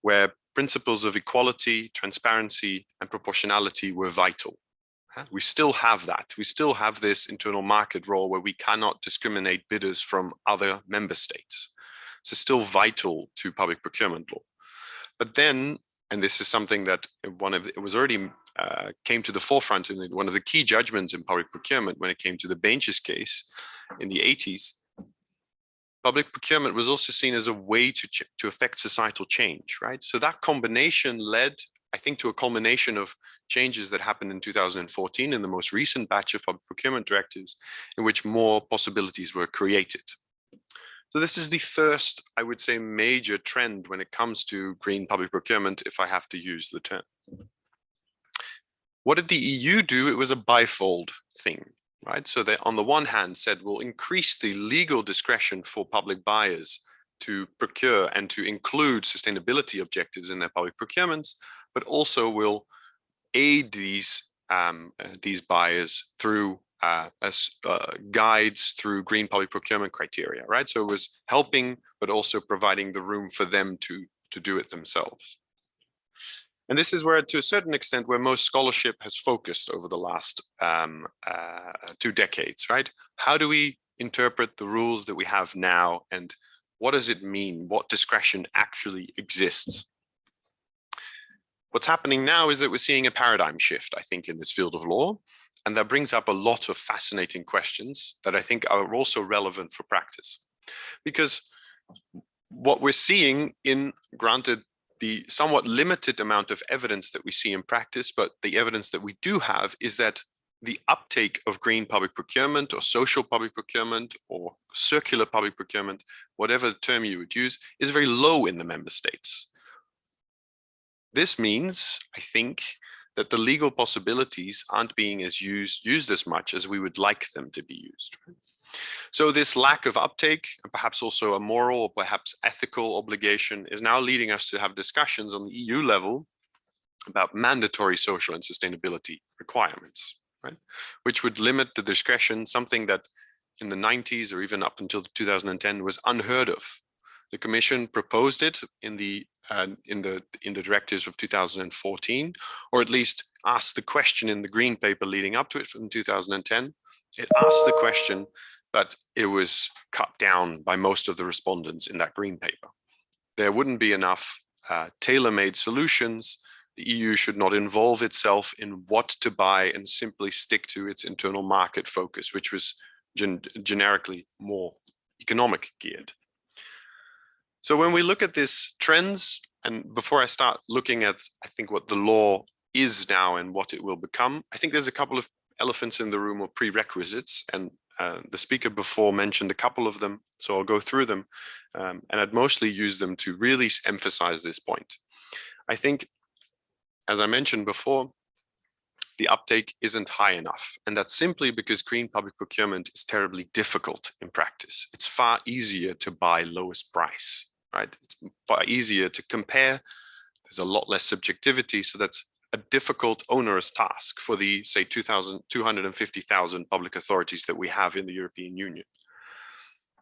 where principles of equality, transparency, and proportionality were vital. We still have that. We still have this internal market role where we cannot discriminate bidders from other member states. So still vital to public procurement law. But then, and this is something that it was already came to the forefront in one of the key judgments in public procurement when it came to the Benches case in the 80s. Public procurement was also seen as a way to affect societal change, right? So that combination led, I think, to a culmination of changes that happened in 2014 in the most recent batch of public procurement directives, in which more possibilities were created. So this is the first, I would say, major trend when it comes to green public procurement, if I have to use the term. What did the EU do? It was a bifold thing, right? So they, on the one hand, said we'll increase the legal discretion for public buyers to procure and to include sustainability objectives in their public procurements, but also will aid these buyers through guides through green public procurement criteria, right? So it was helping, but also providing the room for them to do it themselves. And this is where, to a certain extent, where most scholarship has focused over the last 2 decades, right? How do we interpret the rules that we have now, and what does it mean? What discretion actually exists? What's happening now is that we're seeing a paradigm shift, I think, in this field of law, and that brings up a lot of fascinating questions that I think are also relevant for practice. Because what we're seeing in, granted, the somewhat limited amount of evidence that we see in practice, but the evidence that we do have is that the uptake of green public procurement or social public procurement or circular public procurement, whatever the term you would use, is very low in the member states. This means, I think, that the legal possibilities aren't being used as much as we would like them to be used. So this lack of uptake, and perhaps also a moral or perhaps ethical obligation, is now leading us to have discussions on the EU level about mandatory social and sustainability requirements, right? Which would limit the discretion, something that in the 90s or even up until 2010 was unheard of. The Commission proposed it in the directives of 2014, or at least asked the question in the Green Paper leading up to it from 2010. It asked the question, but it was cut down by most of the respondents in that Green Paper. There wouldn't be enough tailor-made solutions. The EU should not involve itself in what to buy and simply stick to its internal market focus, which was generically more economic geared. So when we look at these trends, and before I start looking at, I think, what the law is now and what it will become, I think there's a couple of elephants in the room or prerequisites, and the speaker before mentioned a couple of them, so I'll go through them, and I'd mostly use them to really emphasize this point. I think, as I mentioned before, the uptake isn't high enough, and that's simply because green public procurement is terribly difficult in practice. It's far easier to buy lowest price, right? It's far easier to compare. There's a lot less subjectivity. So that's a difficult, onerous task for the, say, 250,000 public authorities that we have in the European Union.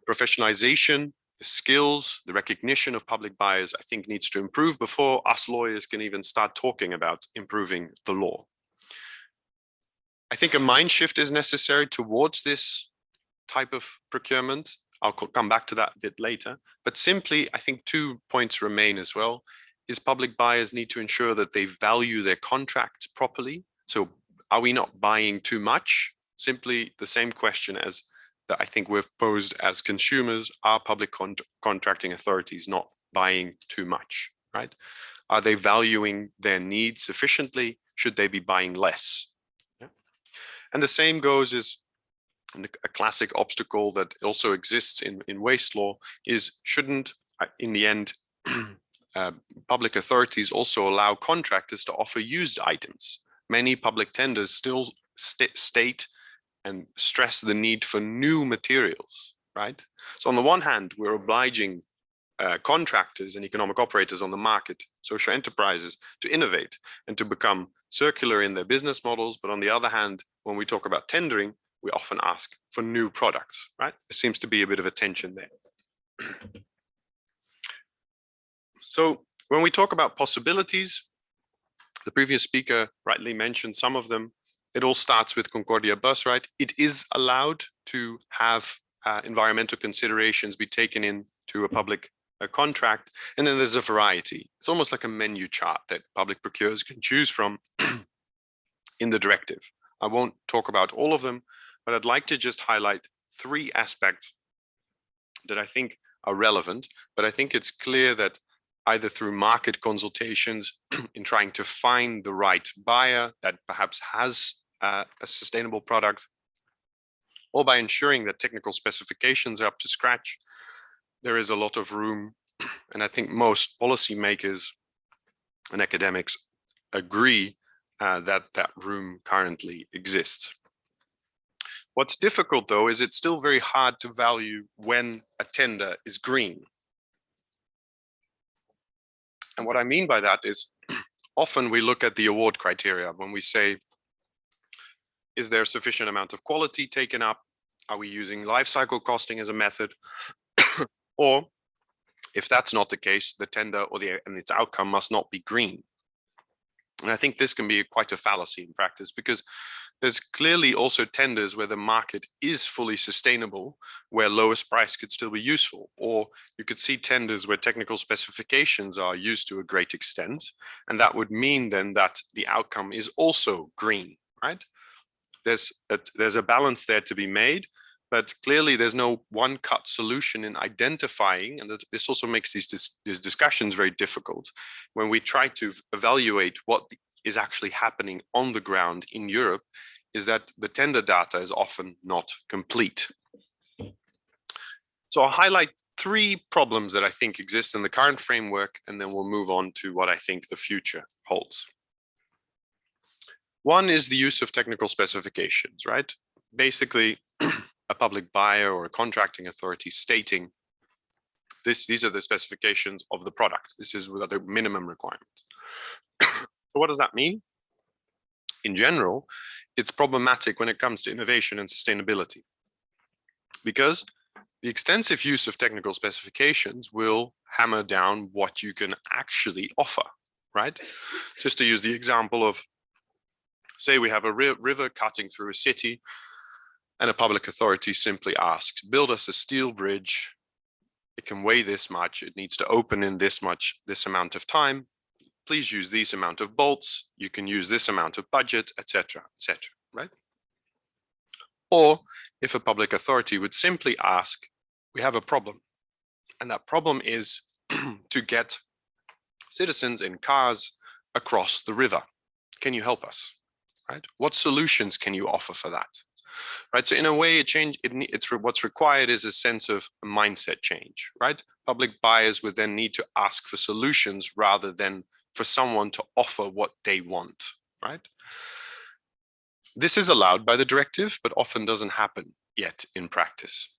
Professionalization, the skills, the recognition of public buyers, I think needs to improve before us lawyers can even start talking about improving the law. I think a mind shift is necessary towards this type of procurement. I'll come back to that a bit later, but simply, I think 2 points remain as well, is public buyers need to ensure that they value their contracts properly. So are we not buying too much? Simply the same question as that I think we've posed as consumers, are public contracting authorities not buying too much, right? Are they valuing their needs sufficiently? Should they be buying less? Yeah. And the same goes as a classic obstacle that also exists in waste law is, shouldn't, in the end, public authorities also allow contractors to offer used items? Many public tenders still state and stress the need for new materials, right? So on the one hand, we're obliging contractors and economic operators on the market, social enterprises, to innovate and to become circular in their business models. But on the other hand, when we talk about tendering, we often ask for new products, right? There seems to be a bit of a tension there. So when we talk about possibilities, the previous speaker rightly mentioned some of them. It all starts with Concordia Bus, right? It is allowed to have environmental considerations be taken into a public contract. And then there's a variety. It's almost like a menu chart that public procurers can choose from in the directive. I won't talk about all of them, but I'd like to just highlight 3 aspects that I think are relevant. But I think it's clear that either through market consultations in trying to find the right buyer that perhaps has a sustainable product, or by ensuring that technical specifications are up to scratch, there is a lot of room. And I think most policymakers and academics agree that that room currently exists. What's difficult, though, is it's still very hard to value when a tender is green. And what I mean by that is often we look at the award criteria when we say, is there a sufficient amount of quality taken up? Are we using life cycle costing as a method? Or if that's not the case, the tender or and its outcome must not be green. And I think this can be quite a fallacy in practice, because there's clearly also tenders where the market is fully sustainable, where lowest price could still be useful. Or you could see tenders where technical specifications are used to a great extent. And that would mean then that the outcome is also green, right? There's a balance there to be made, but clearly there's no one-cut solution in identifying, and this also makes these discussions very difficult when we try to evaluate what is actually happening on the ground in Europe, is that the tender data is often not complete. So I'll highlight 3 problems that I think exist in the current framework, and then we'll move on to what I think the future holds. One is the use of technical specifications, right? Basically, a public buyer or a contracting authority stating these are the specifications of the product. This is the minimum requirements. So what does that mean? In general, it's problematic when it comes to innovation and sustainability, because the extensive use of technical specifications will hammer down what you can actually offer, right? Just to use the example of, say we have a river cutting through a city, and a public authority simply asks, build us a steel bridge. It can weigh this much. It needs to open in this amount of time. Please use this amount of bolts. You can use this amount of budget, etc., right? Or if a public authority would simply ask, we have a problem, and that problem is to get citizens in cars across the river. Can you help us, right? What solutions can you offer for that? Right, so in a way, what's required is a sense of a mindset change, right? Public buyers would then need to ask for solutions rather than for someone to offer what they want, right? This is allowed by the directive, but often doesn't happen yet in practice.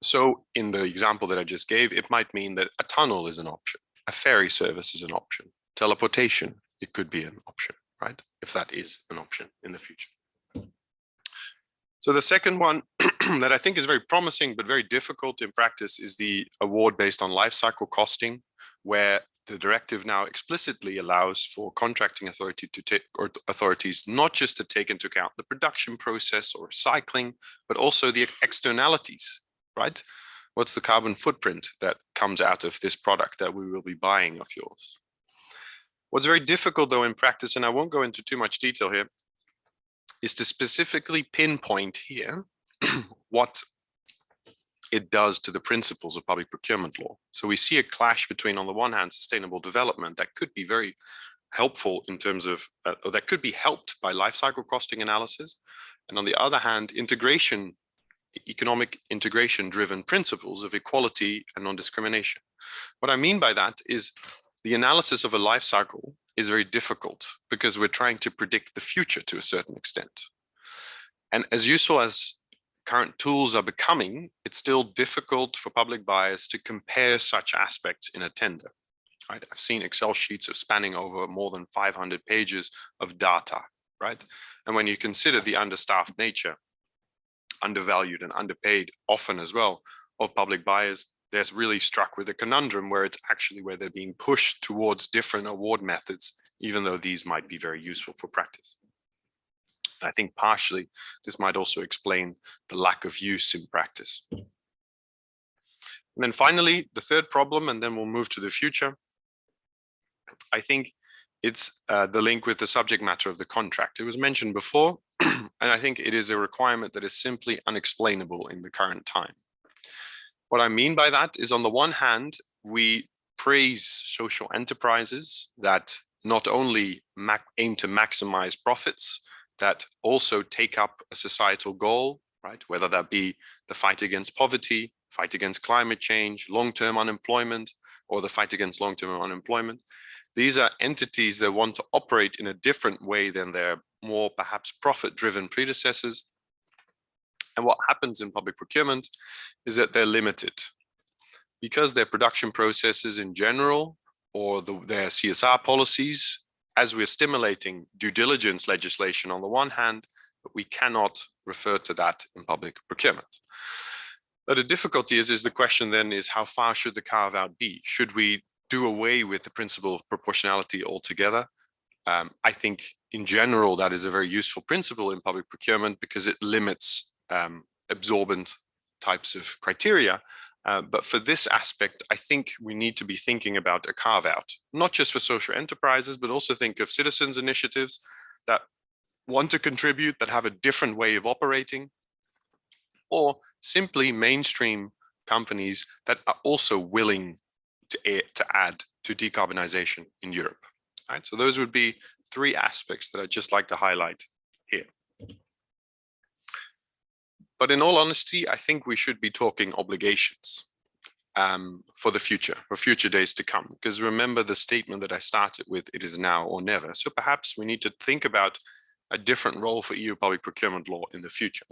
So in the example that I just gave, it might mean that a tunnel is an option, a ferry service is an option, teleportation, it could be an option, right? If that is an option in the future. So the second one that I think is very promising but very difficult in practice is the award based on life cycle costing, where the directive now explicitly allows for contracting authority to take, or authorities not just to take into account the production process or cycling, but also the externalities, right? What's the carbon footprint that comes out of this product that we will be buying of yours? What's very difficult though in practice, and I won't go into too much detail here, is to specifically pinpoint here what it does to the principles of public procurement law. So we see a clash between, on the one hand, sustainable development that could be very helpful in terms of, or that could be helped by life cycle costing analysis. And on the other hand, integration, economic integration driven principles of equality and non-discrimination. What I mean by that is the analysis of a life cycle is very difficult because we're trying to predict the future to a certain extent. And as useful as current tools are becoming, it's still difficult for public buyers to compare such aspects in a tender. Right? I've seen Excel sheets of spanning over more than 500 pages of data, right? And when you consider the understaffed nature, undervalued and underpaid often as well of public buyers, they're really struck with a conundrum where it's actually where they're being pushed towards different award methods, even though these might be very useful for practice. I think partially this might also explain the lack of use in practice. And then finally, the third problem, and then we'll move to the future. I think it's the link with the subject matter of the contract. It was mentioned before, and I think it is a requirement that is simply unexplainable in the current time. What I mean by that is, on the one hand, we praise social enterprises that not only aim to maximize profits, that also take up a societal goal, right? Whether that be the fight against poverty, fight against climate change, long-term unemployment, or the fight against long-term unemployment. These are entities that want to operate in a different way than their more perhaps profit-driven predecessors. And what happens in public procurement is that they're limited because their production processes in general, or their CSR policies, as we're stimulating due diligence legislation on the one hand, but we cannot refer to that in public procurement. But the difficulty is the question then is, how far should the carve out be? Should we do away with the principle of proportionality altogether? I think in general, that is a very useful principle in public procurement because it limits absorbent types of criteria. But for this aspect, I think we need to be thinking about a carve out, not just for social enterprises, but also think of citizens initiatives that want to contribute, that have a different way of operating, or simply mainstream companies that are also willing to add to decarbonization in Europe. Right? So those would be three aspects that I'd just like to highlight here. But in all honesty, I think we should be talking obligations for the future, for future days to come. Because remember the statement that I started with, it is now or never. So perhaps we need to think about a different role for EU public procurement law in the future.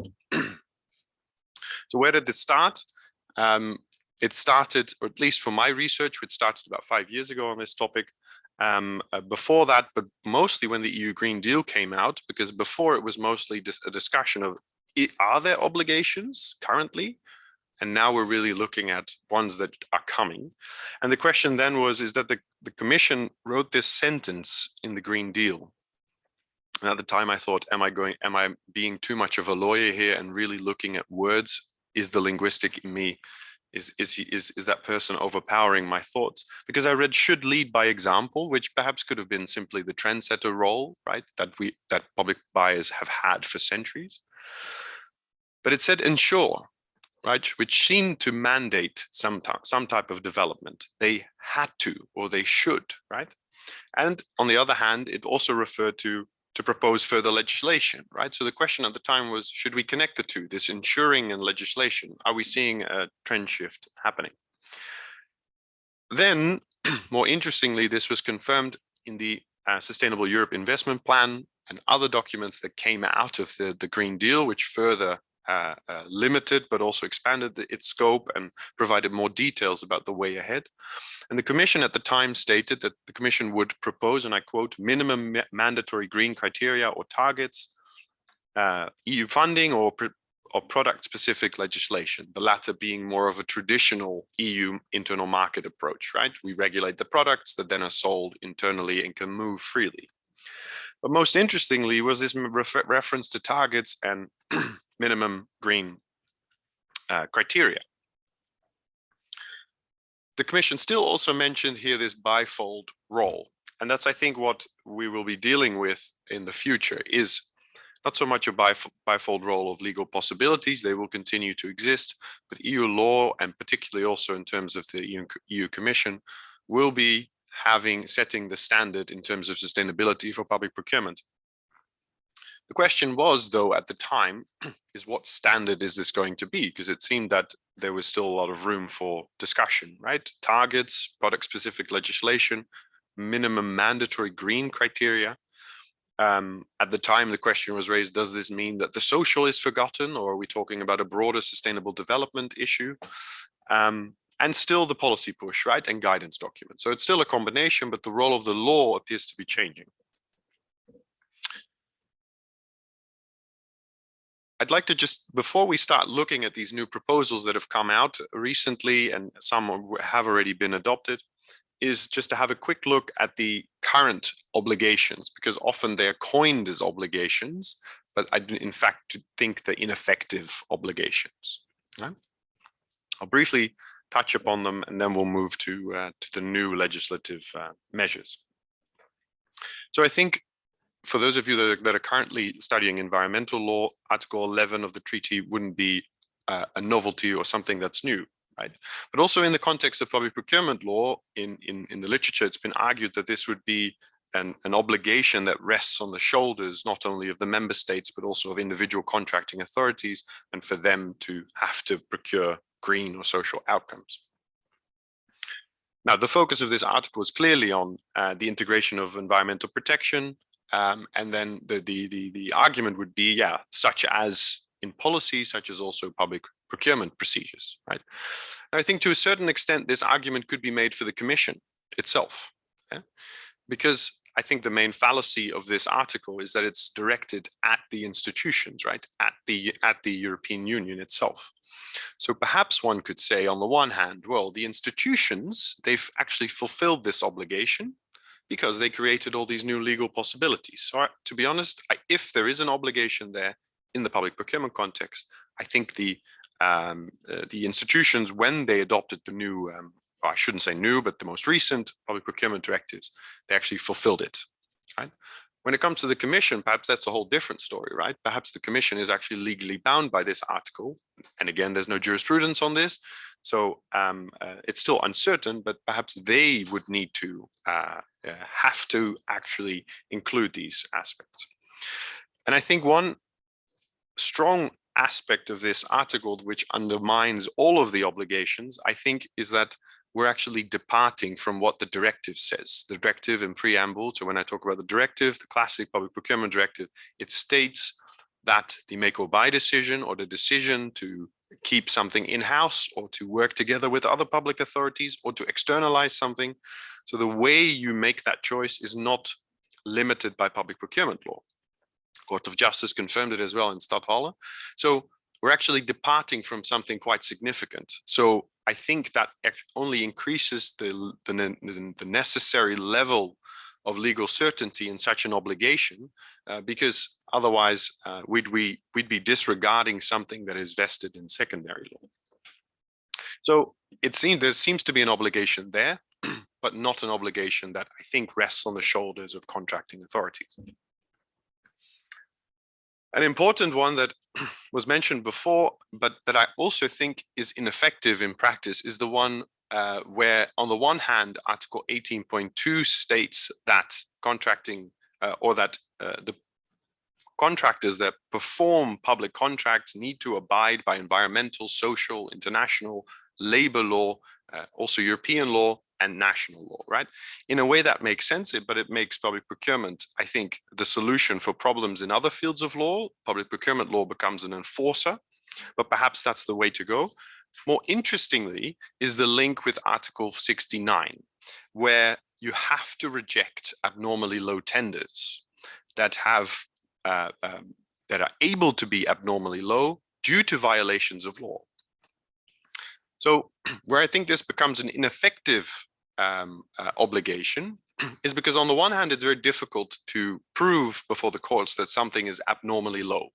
So where did this start? It started, or at least for my research, which started about 5 years ago on this topic. Before that, but mostly when the EU Green Deal came out, because before it was mostly a discussion of, are there obligations currently? And now we're really looking at ones that are coming. And the question then was, is that the Commission wrote this sentence in the Green Deal. And at the time I thought, am I being too much of a lawyer here and really looking at words? Is the linguistic in me, is that person overpowering my thoughts? Because I read should lead by example, which perhaps could have been simply the trendsetter role, right? That public buyers have had for centuries. But it said ensure, right? Which seemed to mandate some type of development. They had to, or they should, right? And on the other hand, it also referred to propose further legislation, right? So the question at the time was, should we connect the two, this ensuring and legislation? Are we seeing a trend shift happening? Then, more interestingly, this was confirmed in the Sustainable Europe Investment Plan and other documents that came out of the Green Deal, which further limited, but also expanded its scope and provided more details about the way ahead. And the Commission at the time stated that the Commission would propose, and I quote, minimum mandatory green criteria or targets, EU funding or product-specific legislation, the latter being more of a traditional EU internal market approach, right? We regulate the products that then are sold internally and can move freely. But most interestingly was this reference to targets and minimum green criteria. The Commission still also mentioned here this bifold role. And that's, I think, what we will be dealing with in the future is not so much a bifold role of legal possibilities, they will continue to exist, but EU law, and particularly also in terms of the EU Commission, will be setting the standard in terms of sustainability for public procurement. The question was, though, at the time, is what standard is this going to be? Because it seemed that there was still a lot of room for discussion, right? Targets, product-specific legislation, minimum mandatory green criteria. At the time, the question was raised, does this mean that the social is forgotten, or are we talking about a broader sustainable development issue? And still the policy push, right? And guidance documents. So it's still a combination, but the role of the law appears to be changing. I'd like to just, before we start looking at these new proposals that have come out recently, and some have already been adopted, is just to have a quick look at the current obligations, because often they're coined as obligations, but I in fact think they're ineffective obligations. Right? I'll briefly touch upon them, and then we'll move to the new legislative measures. So I think for those of you that are currently studying environmental law, Article 11 of the treaty wouldn't be a novelty or something that's new, right? But also in the context of public procurement law, in the literature, it's been argued that this would be an obligation that rests on the shoulders, not only of the member states, but also of individual contracting authorities, and for them to have to procure green or social outcomes. Now, the focus of this article is clearly on the integration of environmental protection, and then the argument would be, yeah, such as in policy, such as also public procurement procedures, right? And I think to a certain extent, this argument could be made for the Commission itself, okay? Because I think the main fallacy of this article is that it's directed at the institutions, right? At the European Union itself. So perhaps one could say, on the one hand, well, the institutions, they've actually fulfilled this obligation, because they created all these new legal possibilities. So to be honest, if there is an obligation there in the public procurement context, I think the institutions, when they adopted the new, I shouldn't say new, but the most recent public procurement directives, they actually fulfilled it, right? When it comes to the Commission, perhaps that's a whole different story, right? Perhaps the Commission is actually legally bound by this article. And again, there's no jurisprudence on this. So it's still uncertain, but perhaps they would need to have to actually include these aspects. And I think one strong aspect of this article, which undermines all of the obligations, I think, is that we're actually departing from what the directive says. The directive in preamble, so when I talk about the directive, the classic public procurement directive, it states that the make or buy decision, or the decision to keep something in-house or to work together with other public authorities or to externalize something. So the way you make that choice is not limited by public procurement law. Court of Justice confirmed it as well in Stadthalle. So we're actually departing from something quite significant. So I think that only increases the necessary level of legal certainty in such an obligation, because otherwise we'd be disregarding something that is vested in secondary law. So there seems to be an obligation there, but not an obligation that I think rests on the shoulders of contracting authorities. An important one that was mentioned before, but that I also think is ineffective in practice, is the one where, on the one hand, Article 18.2 states that contracting the contractors that perform public contracts need to abide by environmental, social, international, labor law, also European law, and national law, right? In a way that makes sense, but it makes public procurement, I think, the solution for problems in other fields of law. Public procurement law becomes an enforcer, but perhaps that's the way to go. More interestingly is the link with Article 69, where you have to reject abnormally low tenders that have that are able to be abnormally low due to violations of law. So where I think this becomes an ineffective obligation is because on the one hand, it's very difficult to prove before the courts that something is abnormally low.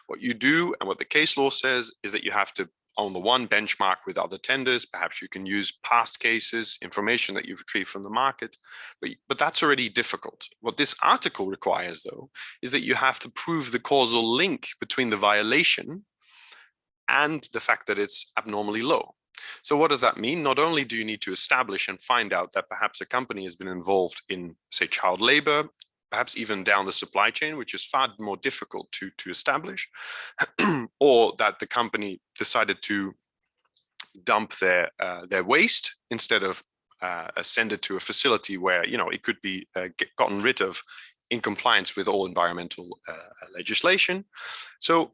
What you do and what the case law says is that you have to, on the one, benchmark with other tenders. Perhaps you can use past cases, information that you've retrieved from the market, but that's already difficult. What this article requires, though, is that you have to prove the causal link between the violation and the fact that it's abnormally low. So what does that mean? Not only do you need to establish and find out that perhaps a company has been involved in, say, child labor, perhaps even down the supply chain, which is far more difficult to establish, or that the company decided to dump their waste instead of send it to a facility where, you know, it could be gotten rid of in compliance with all environmental legislation. So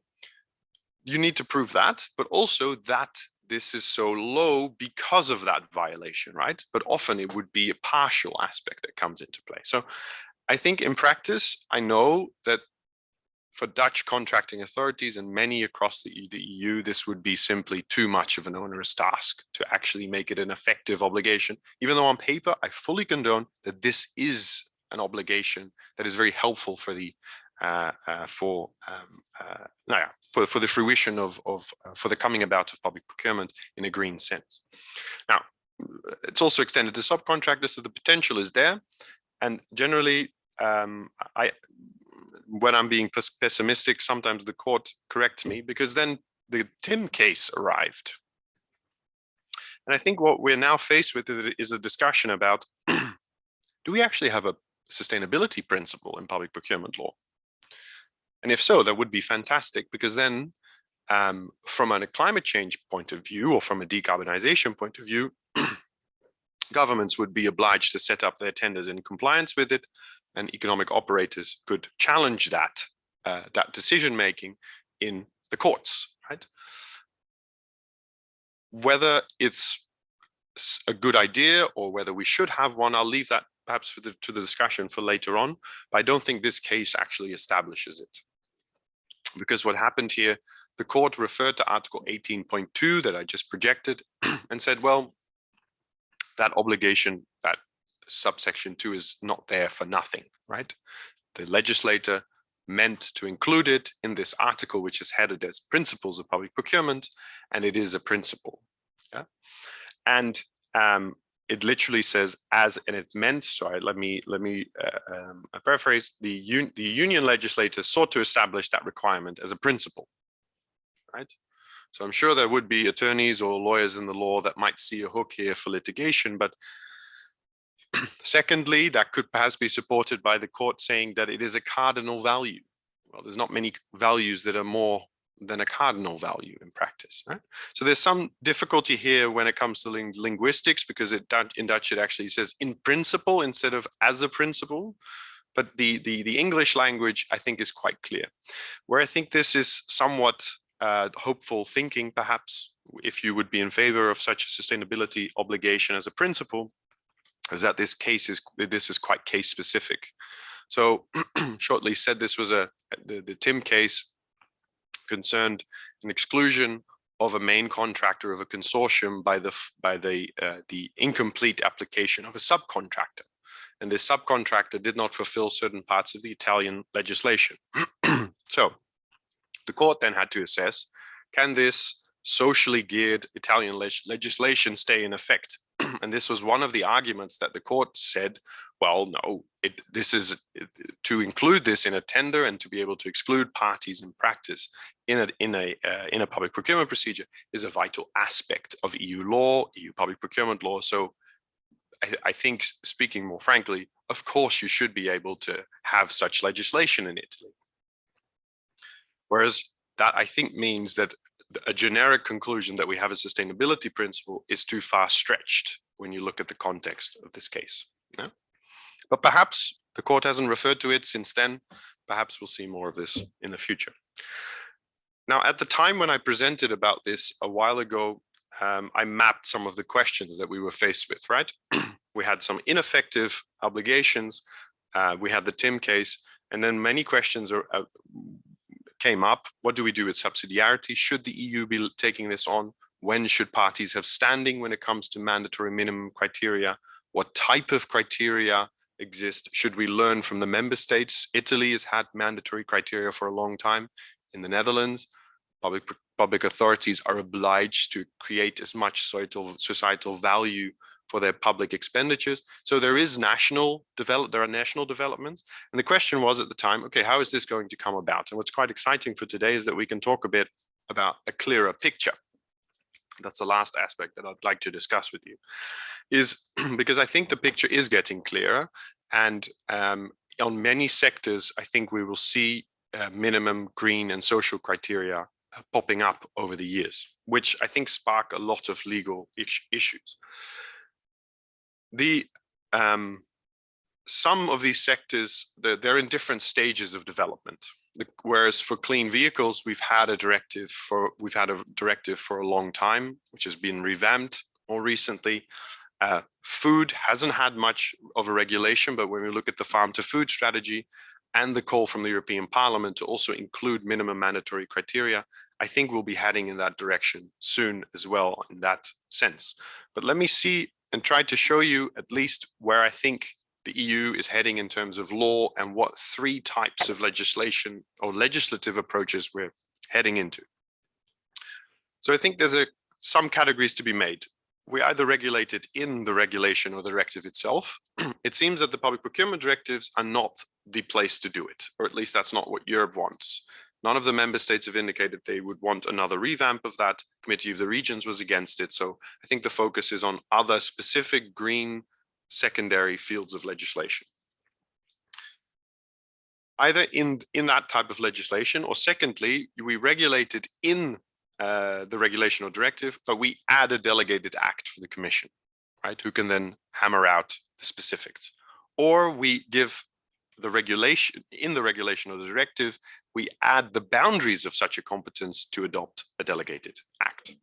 you need to prove that, but also that this is so low because of that violation, right? But often it would be a partial aspect that comes into play. So I think in practice, I know that for Dutch contracting authorities and many across the EU, this would be simply too much of an onerous task to actually make it an effective obligation, even though on paper, I fully condone that this is an obligation that is very helpful for the for the fruition of for the coming about of public procurement in a green sense. Now, it's also extended to subcontractors, so the potential is there. And generally, when I'm being pessimistic, sometimes the court corrects me, because then the Tim case arrived. And I think what we're now faced with is a discussion about, do we actually have a sustainability principle in public procurement law? And if so, that would be fantastic, because then from a climate change point of view, or from a decarbonization point of view, governments would be obliged to set up their tenders in compliance with it, and economic operators could challenge that decision-making in the courts, right? Whether it's a good idea or whether we should have one, I'll leave that perhaps to the discussion for later on, but I don't think this case actually establishes it. Because what happened here, the court referred to Article 18.2 that I just projected and said, well, that obligation, that subsection 2 is not there for nothing, right? The legislator meant to include it in this article, which is headed as Principles of Public Procurement, and it is a principle. Yeah? And it literally says as, and it meant, sorry, let me paraphrase, the union legislator sought to establish that requirement as a principle, right? So I'm sure there would be attorneys or lawyers in the law that might see a hook here for litigation, but secondly, that could perhaps be supported by the court saying that it is a cardinal value. Well, there's not many values that are more than a cardinal value in practice, right? So there's some difficulty here when it comes to linguistics, because in Dutch it actually says in principle instead of as a principle. But the English language, I think, is quite clear. Where I think this is somewhat hopeful thinking, perhaps, if you would be in favor of such a sustainability obligation as a principle, is that this is quite case specific. So shortly said, this was the Tim case concerned an exclusion of a main contractor of a consortium by the incomplete application of a subcontractor, and this subcontractor did not fulfill certain parts of the Italian legislation. So the court then had to assess, can this socially geared Italian legislation stay in effect? And this was one of the arguments that the court said, well, no, this is to include this in a tender and to be able to exclude parties in practice in a public procurement procedure is a vital aspect of EU law, EU public procurement law. So I think, speaking more frankly, of course you should be able to have such legislation in Italy. Whereas that, I think, means that a generic conclusion that we have a sustainability principle is too far stretched when you look at the context of this case. Yeah? But perhaps the court hasn't referred to it since then. Perhaps we'll see more of this in the future. Now, at the time when I presented about this a while ago, I mapped some of the questions that we were faced with, right? We had some ineffective obligations. We had the TIM case, and then many questions came up. What do we do with subsidiarity? Should the EU be taking this on? When should parties have standing when it comes to mandatory minimum criteria? What type of criteria exist? Should we learn from the member states? Italy has had mandatory criteria for a long time. In the Netherlands, public authorities are obliged to create as much societal value for their public expenditures. So there are national developments. And the question was at the time, okay, how is this going to come about? And what's quite exciting for today is that we can talk a bit about a clearer picture. That's the last aspect that I'd like to discuss with you, is because I think the picture is getting clearer. And on many sectors, I think we will see minimum green and social criteria popping up over the years, which I think spark a lot of legal issues. Some of these sectors, they're in different stages of development. Whereas for clean vehicles, we've had a directive for a long time, which has been revamped more recently. Food hasn't had much of a regulation, but when we look at the farm to food strategy and the call from the European Parliament to also include minimum mandatory criteria, I think we'll be heading in that direction soon as well in that sense. But let me see and try to show you at least where I think the EU is heading in terms of law and what 3 types of legislation or legislative approaches we're heading into. So I think there's some categories to be made. We either regulate it in the regulation or the directive itself. It seems that the public procurement directives are not the place to do it, or at least that's not what Europe wants. None of the member states have indicated they would want another revamp of that. Committee of the Regions was against it. So I think the focus is on other specific green secondary fields of legislation. Either in that type of legislation, or secondly, we regulate it in the regulation or directive, but we add a delegated act for the Commission, right? Who can then hammer out the specifics. Or we give the regulation, in the regulation or the directive, we add the boundaries of such a competence to adopt a delegated act.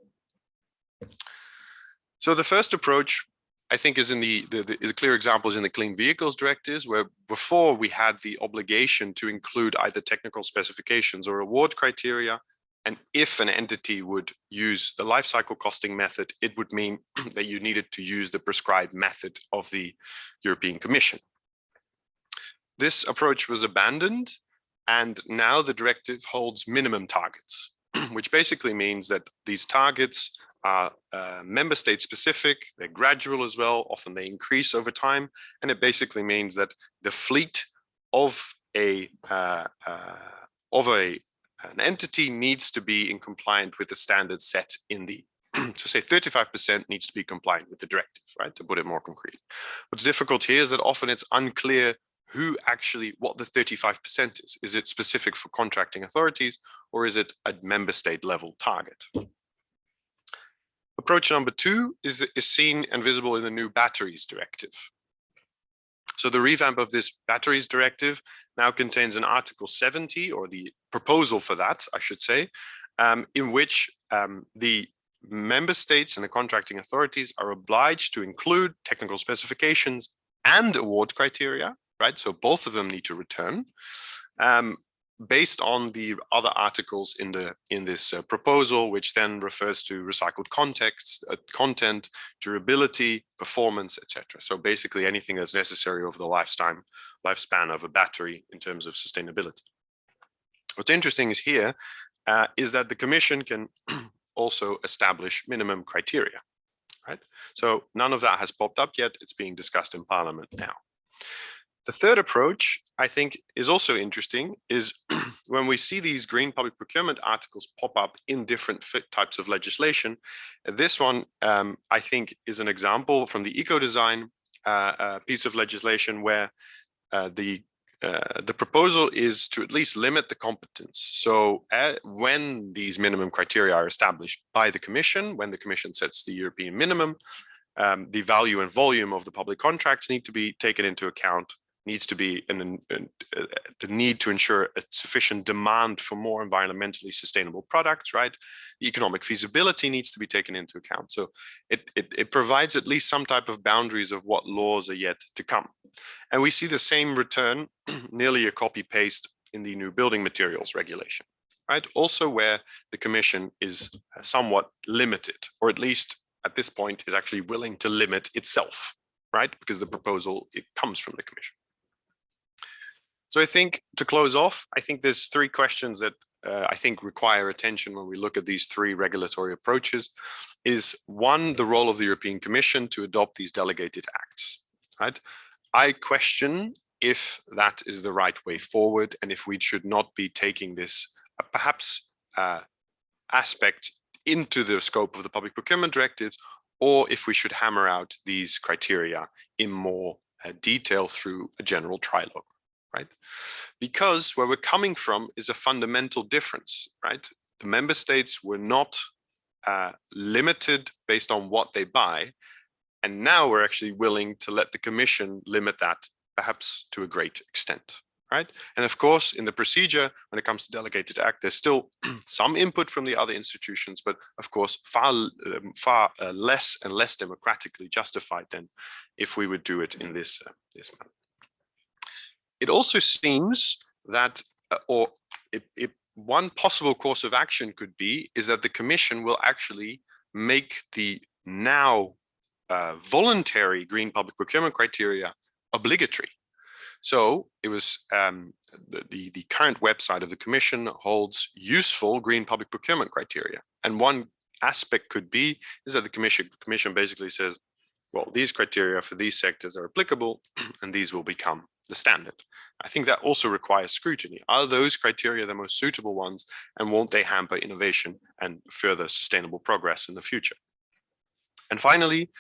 So the first approach, I think, is in the clear examples in the clean vehicles directives, where before we had the obligation to include either technical specifications or award criteria. And if an entity would use the life cycle costing method, it would mean that you needed to use the prescribed method of the European Commission. This approach was abandoned, and now the directive holds minimum targets, which basically means that these targets are member state specific, they're gradual as well, often they increase over time, and it basically means that the fleet of an entity needs to be in compliant with the standards set in the, so say 35% needs to be compliant with the directive, right, to put it more concrete. What's difficult here is that often it's unclear what the 35% is. Is it specific for contracting authorities, or is it a member state level target? Approach number 2 is seen and visible in the new batteries directive. So the revamp of this batteries directive now contains an Article 70, or the proposal for that, I should say, in which the member states and the contracting authorities are obliged to include technical specifications and award criteria, right? So both of them need to return, based on the other articles in this proposal, which then refers to recycled content, durability, performance, etc. So basically anything that's necessary over the lifespan of a battery in terms of sustainability. What's interesting is here is that the Commission can also establish minimum criteria, right? So none of that has popped up yet. It's being discussed in Parliament now. The third approach, I think, is also interesting, is when we see these green public procurement articles pop up in different types of legislation. This one, I think, is an example from the eco-design piece of legislation where the proposal is to at least limit the competence. So when these minimum criteria are established by the Commission, when the Commission sets the European minimum, the value and volume of the public contracts need to be taken into account. needs to be the need to ensure a sufficient demand for more environmentally sustainable products, right? The economic feasibility needs to be taken into account. So it provides at least some type of boundaries of what laws are yet to come. And we see the same return, nearly a copy paste in the new building materials regulation, right? Also where the Commission is somewhat limited, or at least at this point is actually willing to limit itself, right? Because the proposal, it comes from the Commission. So I think to close off, I think there's three questions that I think require attention when we look at these three regulatory approaches. Is one, the role of the European Commission to adopt these delegated acts, right? I question if that is the right way forward and if we should not be taking this perhaps aspect into the scope of the public procurement directives, or if we should hammer out these criteria in more detail through a general trilogue, right? Because where we're coming from is a fundamental difference, right? The member states were not limited based on what they buy. And now we're actually willing to let the Commission limit that perhaps to a great extent, right? And of course, in the procedure, when it comes to delegated act, there's still some input from the other institutions, but of course, far less and less democratically justified than if we would do it in this manner. It also seems that, one possible course of action could be, is that the Commission will actually make the now voluntary green public procurement criteria obligatory. So it was the current website of the Commission holds useful green public procurement criteria. And one aspect could be is that the Commission basically says, well, these criteria for these sectors are applicable and these will become the standard. I think that also requires scrutiny. Are those criteria the most suitable ones, and won't they hamper innovation and further sustainable progress in the future? And finally,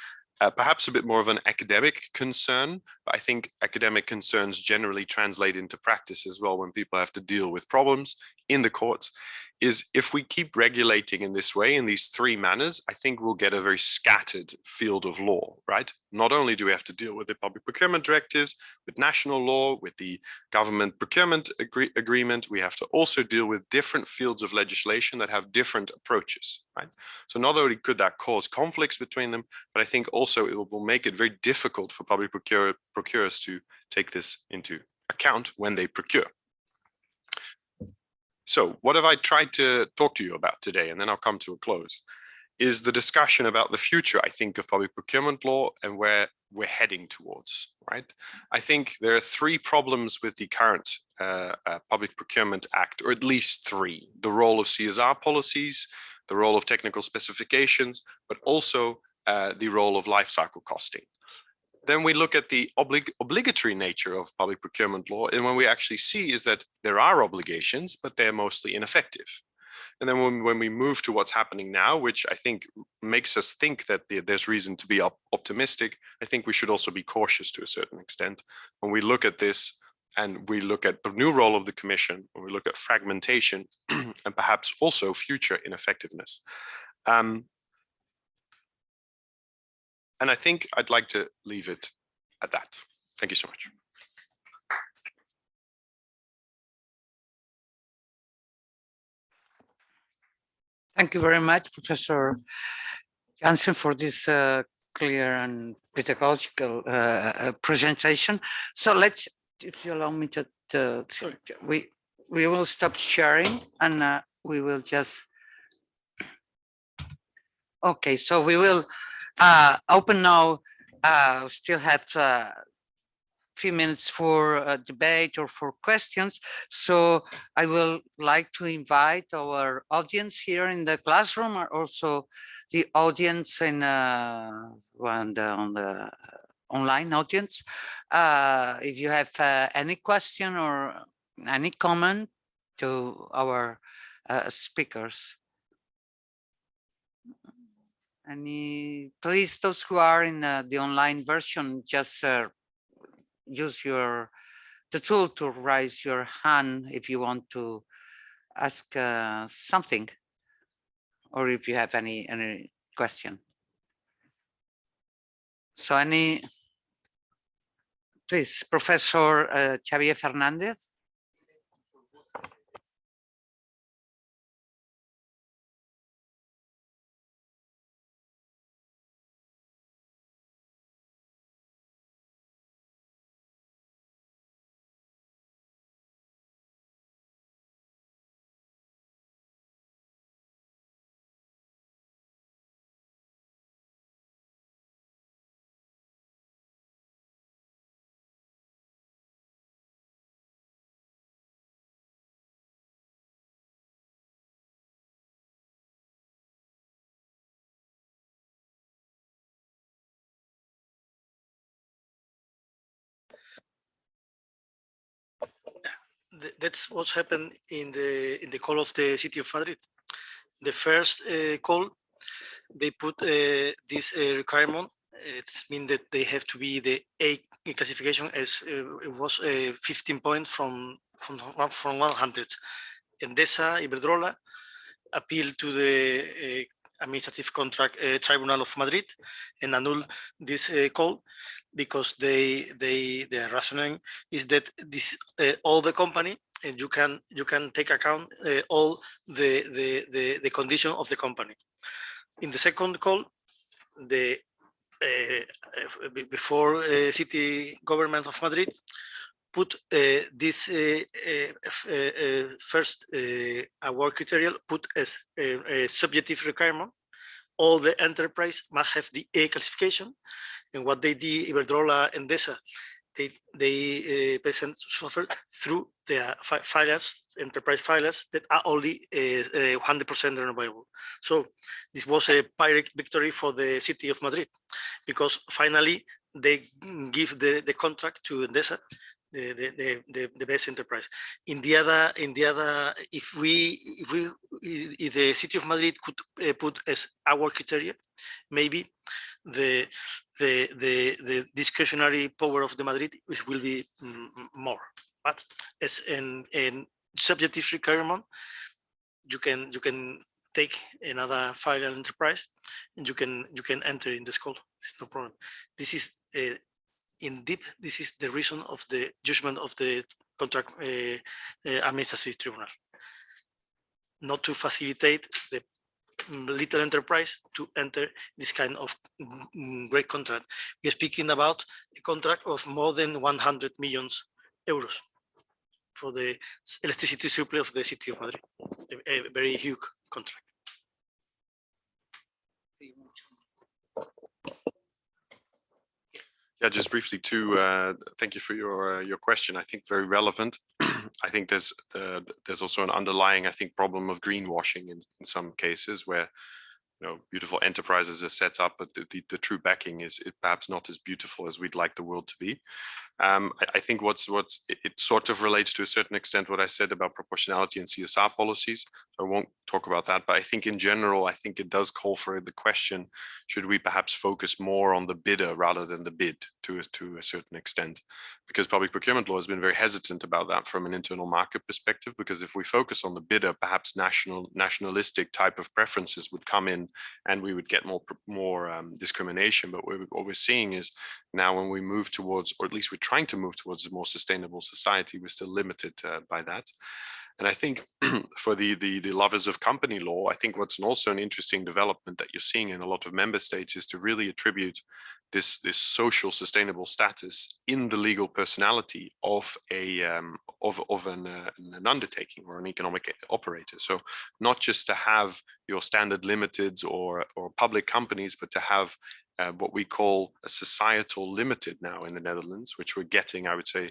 perhaps a bit more of an academic concern, but I think academic concerns generally translate into practice as well when people have to deal with problems in the courts, is if we keep regulating in this way, in these three manners, I think we'll get a very scattered field of law, right? Not only do we have to deal with the public procurement directives, with national law, with the government procurement agreement, we have to also deal with different fields of legislation that have different approaches, right? So not only could that cause conflicts between them, but I think also it will make it very difficult for public procurers to take this into account when they procure. So what have I tried to talk to you about today? And then I'll come to a close. Is the discussion about the future, I think, of public procurement law and where we're heading towards, right? I think there are three problems with the current Public Procurement Act, or at least three. The role of CSR policies, the role of technical specifications, but also the role of life cycle costing. Then we look at the obligatory nature of public procurement law, and when we actually see is that there are obligations, but they're mostly ineffective. And then when we move to what's happening now, which I think makes us think that there's reason to be optimistic, I think we should also be cautious to a certain extent when we look at this, and we look at the new role of the Commission, when we look at fragmentation and perhaps also future ineffectiveness. And I think I'd like to leave it at that. Thank you so much. Thank you very much, Professor Jansenn, for this clear and pedagogical presentation. So let's, if you allow me to we will stop sharing and we will just, okay, so we will open now, still have few minutes for debate or for questions. So I will like to invite our audience here in the classroom, or also the audience in on the online audience. If you have any question or any comment to our speakers. Please, those who are in the online version, just use the tool to raise your hand if you want to ask something, or if you have any question. So Please, Professor Xavier Fernandez. That's what's happened in the call of the city of Madrid. The first call, they put this requirement. It's mean that they have to be the A classification, as it was 15 points from 100. Endesa, Iberdrola appealed to the administrative contract tribunal of Madrid and annul this call, because the reasoning is that this all the company, and you can take account all the condition of the company. In the second call, the before city government of Madrid put this first award criteria put as a subjective requirement. All the enterprise must have the A classification, and what they did, Iberdrola and Endesa, they present software through their filers, enterprise filers that are only 100% renewable. So this was a Pyrrhic victory for the city of Madrid, because finally they give the contract to Endesa, the best enterprise. In the other, if the city of Madrid could put as our criteria, maybe the discretionary power of the Madrid will be more. But as in subjective requirement, you can take another file enterprise, and you can enter in the school. It's no problem. This is in deep. This is the reason of the judgment of the contract administrative tribunal, not to facilitate the little enterprise to enter this kind of great contract. We are speaking about a contract of more than 100 million euros for the electricity supply of the city of Madrid, a very huge contract. Yeah, just briefly too, thank you for your question. I think very relevant. I think there's also an underlying, I think, problem of greenwashing in some cases, where beautiful enterprises are set up, but the true backing is perhaps not as beautiful as we'd like the world to be. I think it sort of relates to a certain extent what I said about proportionality and CSR policies. So I won't talk about that, but I think in general, I think it does call for the question: should we perhaps focus more on the bidder rather than the bid to a certain extent? Because public procurement law has been very hesitant about that from an internal market perspective, because if we focus on the bidder, perhaps nationalistic type of preferences would come in, and we would get more discrimination. But what we're seeing is now, when we move towards, or at least we're trying to move towards, a more sustainable society, we're still limited by that. And I think for the lovers of company law, I think what's also an interesting development that you're seeing in a lot of member states is to really attribute this social sustainable status in the legal personality of an undertaking or an economic operator. So not just to have your standard limiteds or public companies, but to have what we call a societal limited now in the Netherlands, which we're getting, I would say,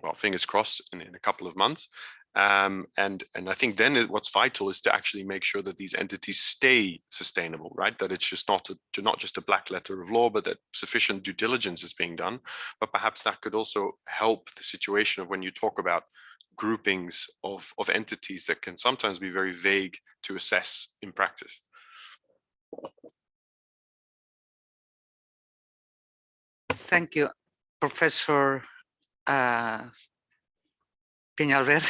well, fingers crossed, in a couple of months. And I think then what's vital is to actually make sure that these entities stay sustainable, right? That it's just not just a black letter of law, but that sufficient due diligence is being done. But perhaps that could also help the situation of when you talk about groupings of entities that can sometimes be very vague to assess in practice. Thank you, Professor Peñalver.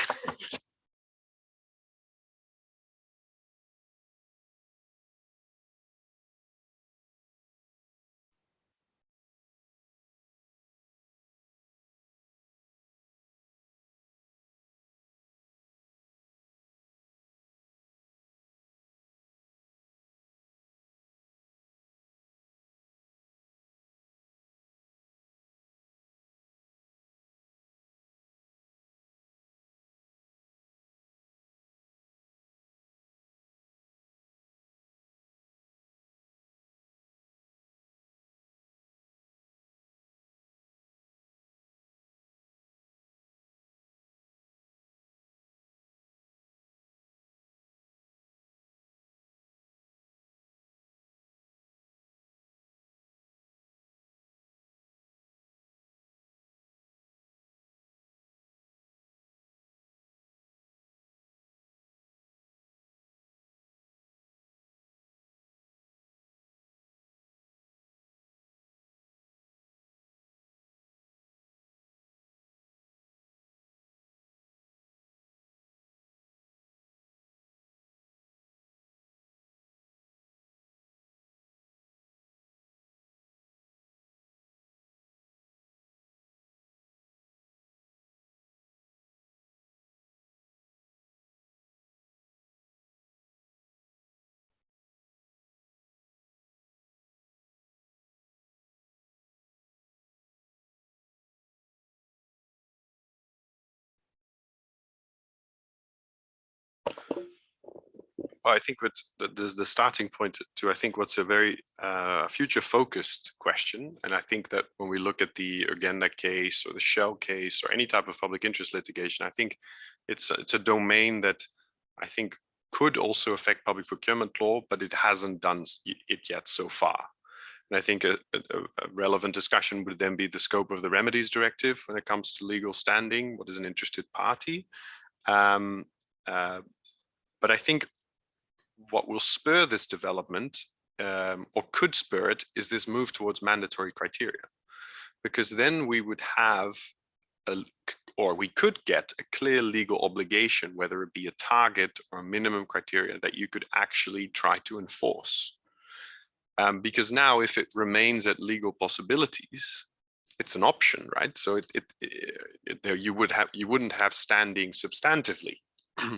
I think the starting point to, I think, what's a very future-focused question. And I think that when we look at the Agenda case or the Shell case or any type of public interest litigation, I think it's a domain that I think could also affect public procurement law, but it hasn't done it yet so far. And I think a relevant discussion would then be the scope of the remedies directive when it comes to legal standing. What is an interested party? But I think what will spur this development, or could spur it, is this move towards mandatory criteria, because then we would have or we could get a clear legal obligation, whether it be a target or a minimum criteria that you could actually try to enforce. Because now, if it remains at legal possibilities, it's an option, right? So you wouldn't have standing substantively.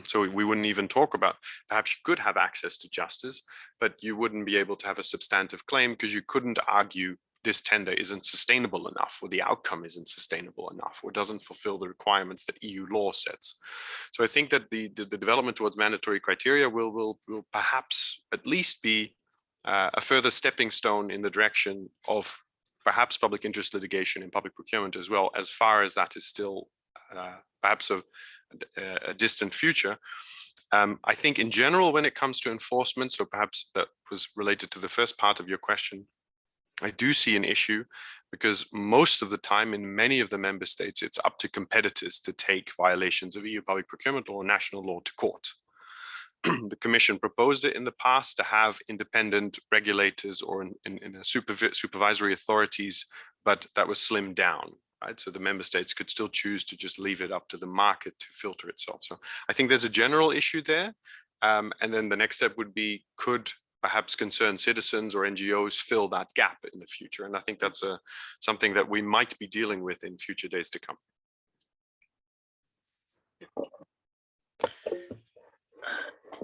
So we wouldn't even talk about, perhaps you could have access to justice, but you wouldn't be able to have a substantive claim because you couldn't argue this tender isn't sustainable enough, or the outcome isn't sustainable enough, or doesn't fulfill the requirements that EU law sets. So I think that the development towards mandatory criteria will perhaps at least be a further stepping stone in the direction of perhaps public interest litigation in public procurement as well, as far as that is still perhaps a distant future. I think in general, when it comes to enforcement, so perhaps that was related to the first part of your question, I do see an issue because most of the time in many of the member states, it's up to competitors to take violations of EU public procurement law or national law to court. The Commission proposed it in the past to have independent regulators or in a supervisory authorities, but that was slimmed down, right? So the member states could still choose to just leave it up to the market to filter itself. So I think there's a general issue there. And then the next step would be, could perhaps concerned citizens or NGOs fill that gap in the future? And I think that's something that we might be dealing with in future days to come.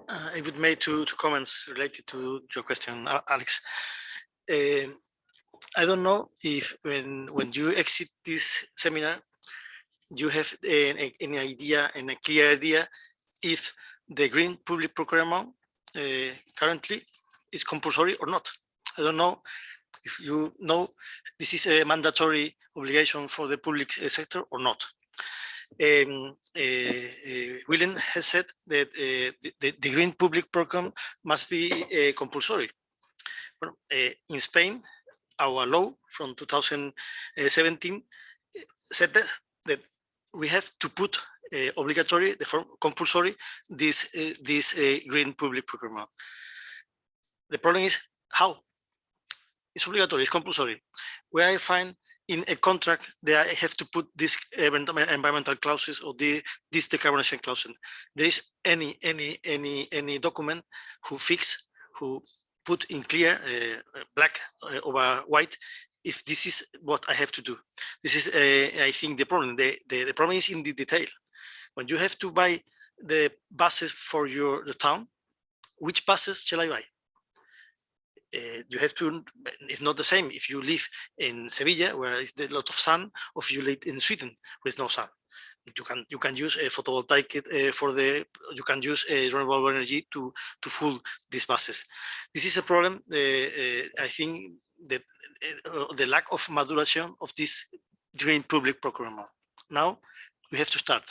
I would make two comments related to your question, Alex. I don't know if when you exit this seminar, you have any idea and a clear idea if the green public procurement currently is compulsory or not. I don't know if you know this is a mandatory obligation for the public sector or not. Willem has said that the green public procurement must be compulsory. Well, in Spain, our law from 2017 said that we have to put obligatory, the form compulsory, this green public procurement. The problem is how? It's obligatory, it's compulsory. Where I find in a contract that I have to put this environmental clauses or this decarbonization clause. There is any document who put in clear black over white if this is what I have to do. This is I think the problem. The problem is in the detail. When you have to buy the buses for the town, which buses shall I buy? You have to, it's not the same if you live in Sevilla where it's a lot of sun, or if you live in Sweden with no sun. You can use a photovoltaic you can use renewable energy to fuel these buses. This is a problem. I think that the lack of maturation of this green public procurement. Now we have to start.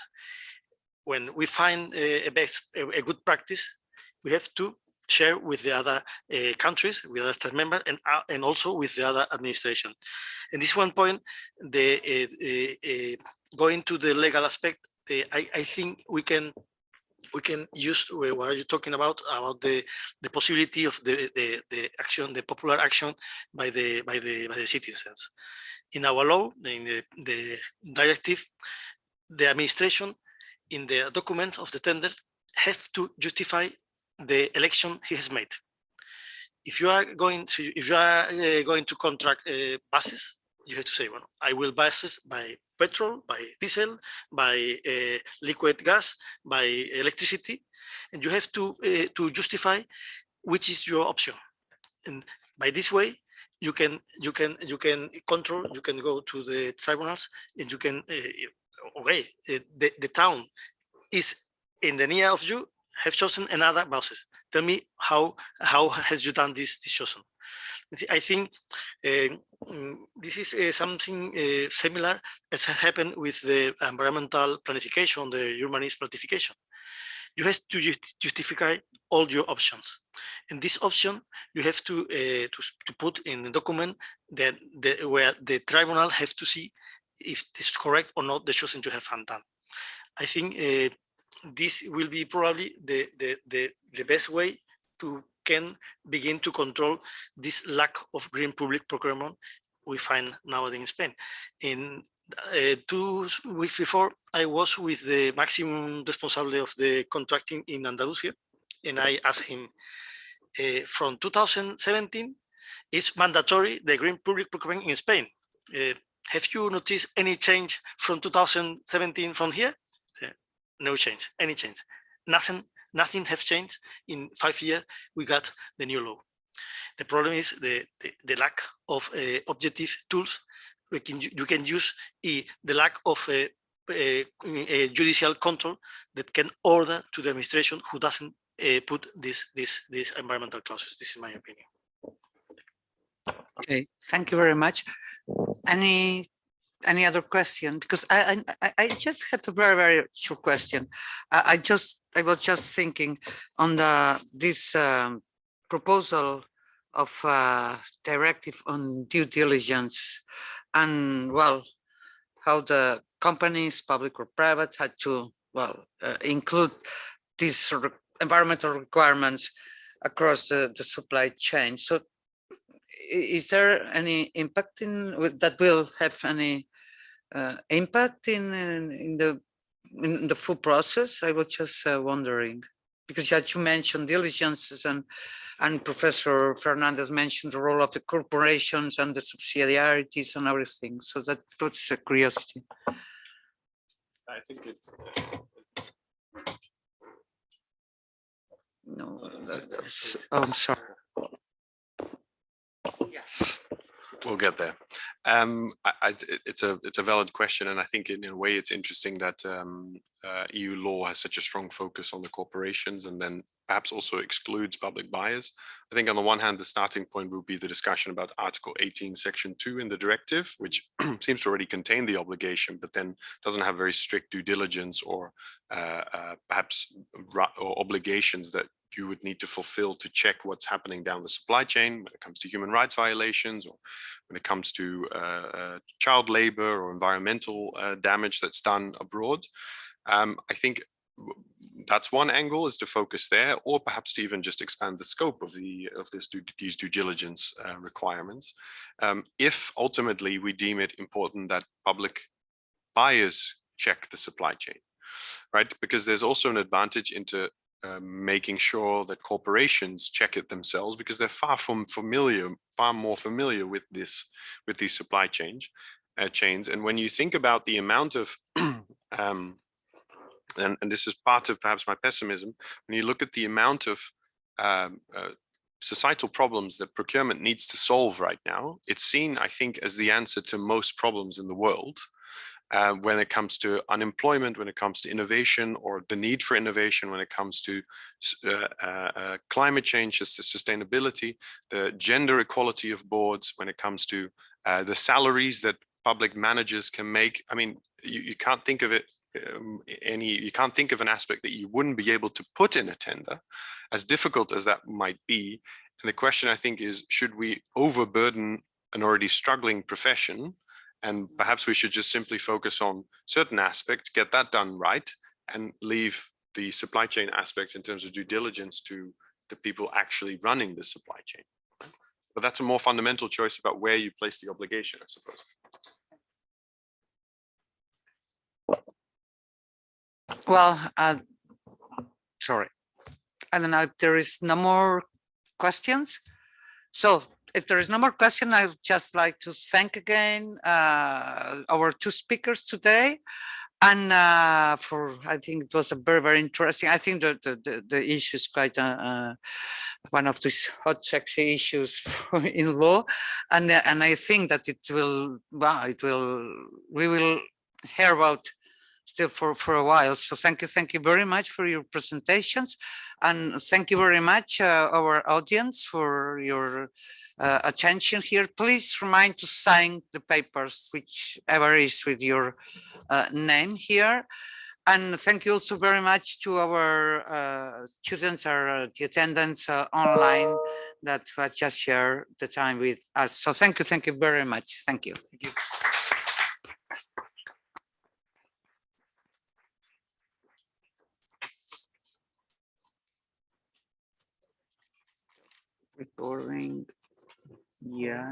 When we find a good practice, we have to share with the other countries, with other state members, and also with the other administration. And this one point, going to the legal aspect, I think we can use what are you talking about the possibility of the action, the popular action by the citizens. In our law, in the directive, the administration in the documents of the tender have to justify the election he has made. If you are going to contract buses, you have to say, well, I will buses by petrol, by diesel, by liquid gas, by electricity, and you have to justify which is your option. And by this way, you can control. You can go to the tribunals, and you can okay. The town is in the near of you. have chosen another process. Tell me how has you done this chosen? I think this is something similar as has happened with the environmental planification, the urbanist planification. You have to justify all your options. In this option, you have to put in the document that where the tribunal have to see if it's correct or not the chosen you have done. I think this will be probably the best way to can begin to control this lack of green public procurement we find nowadays in Spain. In 2 weeks before, I was with the maximum responsible of the contracting in Andalusia, and I asked him, from 2017, it's mandatory the green public procurement in Spain. Have you noticed any change from 2017 from here? No change, any change. Nothing has changed. In 5 years, we got the new law. The problem is the lack of objective tools you can use, the lack of judicial control that can order to the administration who doesn't put these environmental clauses. This is my opinion. Okay, thank you very much. Any other question? Because I just had a very short question. I was just thinking on this proposal of directive on due diligence, and well, how the companies, public or private, had to include these environmental requirements across the supply chain. So is there any impact that will have any impact in the full process? I was just wondering, because as you mentioned diligences, and Professor Fernandez mentioned the role of the corporations and the subsidiarities and everything. So that's a curiosity. I think it's no. I'm sorry. Yes. We'll get there. It's a valid question, and I think in a way it's interesting that EU law has such a strong focus on the corporations and then perhaps also excludes public buyers. I think on the one hand, the starting point would be the discussion about Article 18, Section 2 in the directive, which seems to already contain the obligation, but then doesn't have very strict due diligence or perhaps obligations that you would need to fulfill to check what's happening down the supply chain when it comes to human rights violations, or when it comes to child labor or environmental damage that's done abroad. I think that's one angle, is to focus there, or perhaps to even just expand the scope of these due diligence requirements. If ultimately we deem it important that public buyers check the supply chain, right? Because there's also an advantage into making sure that corporations check it themselves, because they're far more familiar with these supply chains. And when you think about the amount of and this is part of perhaps my pessimism, when you look at the amount of societal problems that procurement needs to solve right now, it's seen, I think, as the answer to most problems in the world. When it comes to unemployment, when it comes to innovation or the need for innovation, when it comes to climate change, the sustainability, the gender equality of boards, when it comes to the salaries that public managers can make. I mean, you can't think of it you can't think of an aspect that you wouldn't be able to put in a tender, as difficult as that might be. And the question, I think, is, should we overburden an already struggling profession? And perhaps we should just simply focus on certain aspects, get that done right, and leave the supply chain aspects in terms of due diligence to the people actually running the supply chain. But that's a more fundamental choice about where you place the obligation, I suppose. Well, sorry. I don't know if there is no more questions. So if there is no more question, I would just like to thank again our two speakers today. And I think it was a very interesting. I think the issue is quite one of these hot, sexy issues in law, and I think that we will hear about still for a while. So thank you very much for your presentations, and thank you very much our audience for your attention here. Please remind to sign the papers, whichever is with your name here. And thank you also very much to our students or the attendants online that just share the time with us. So thank you very much. Thank you. Thank you. Recording. Yeah.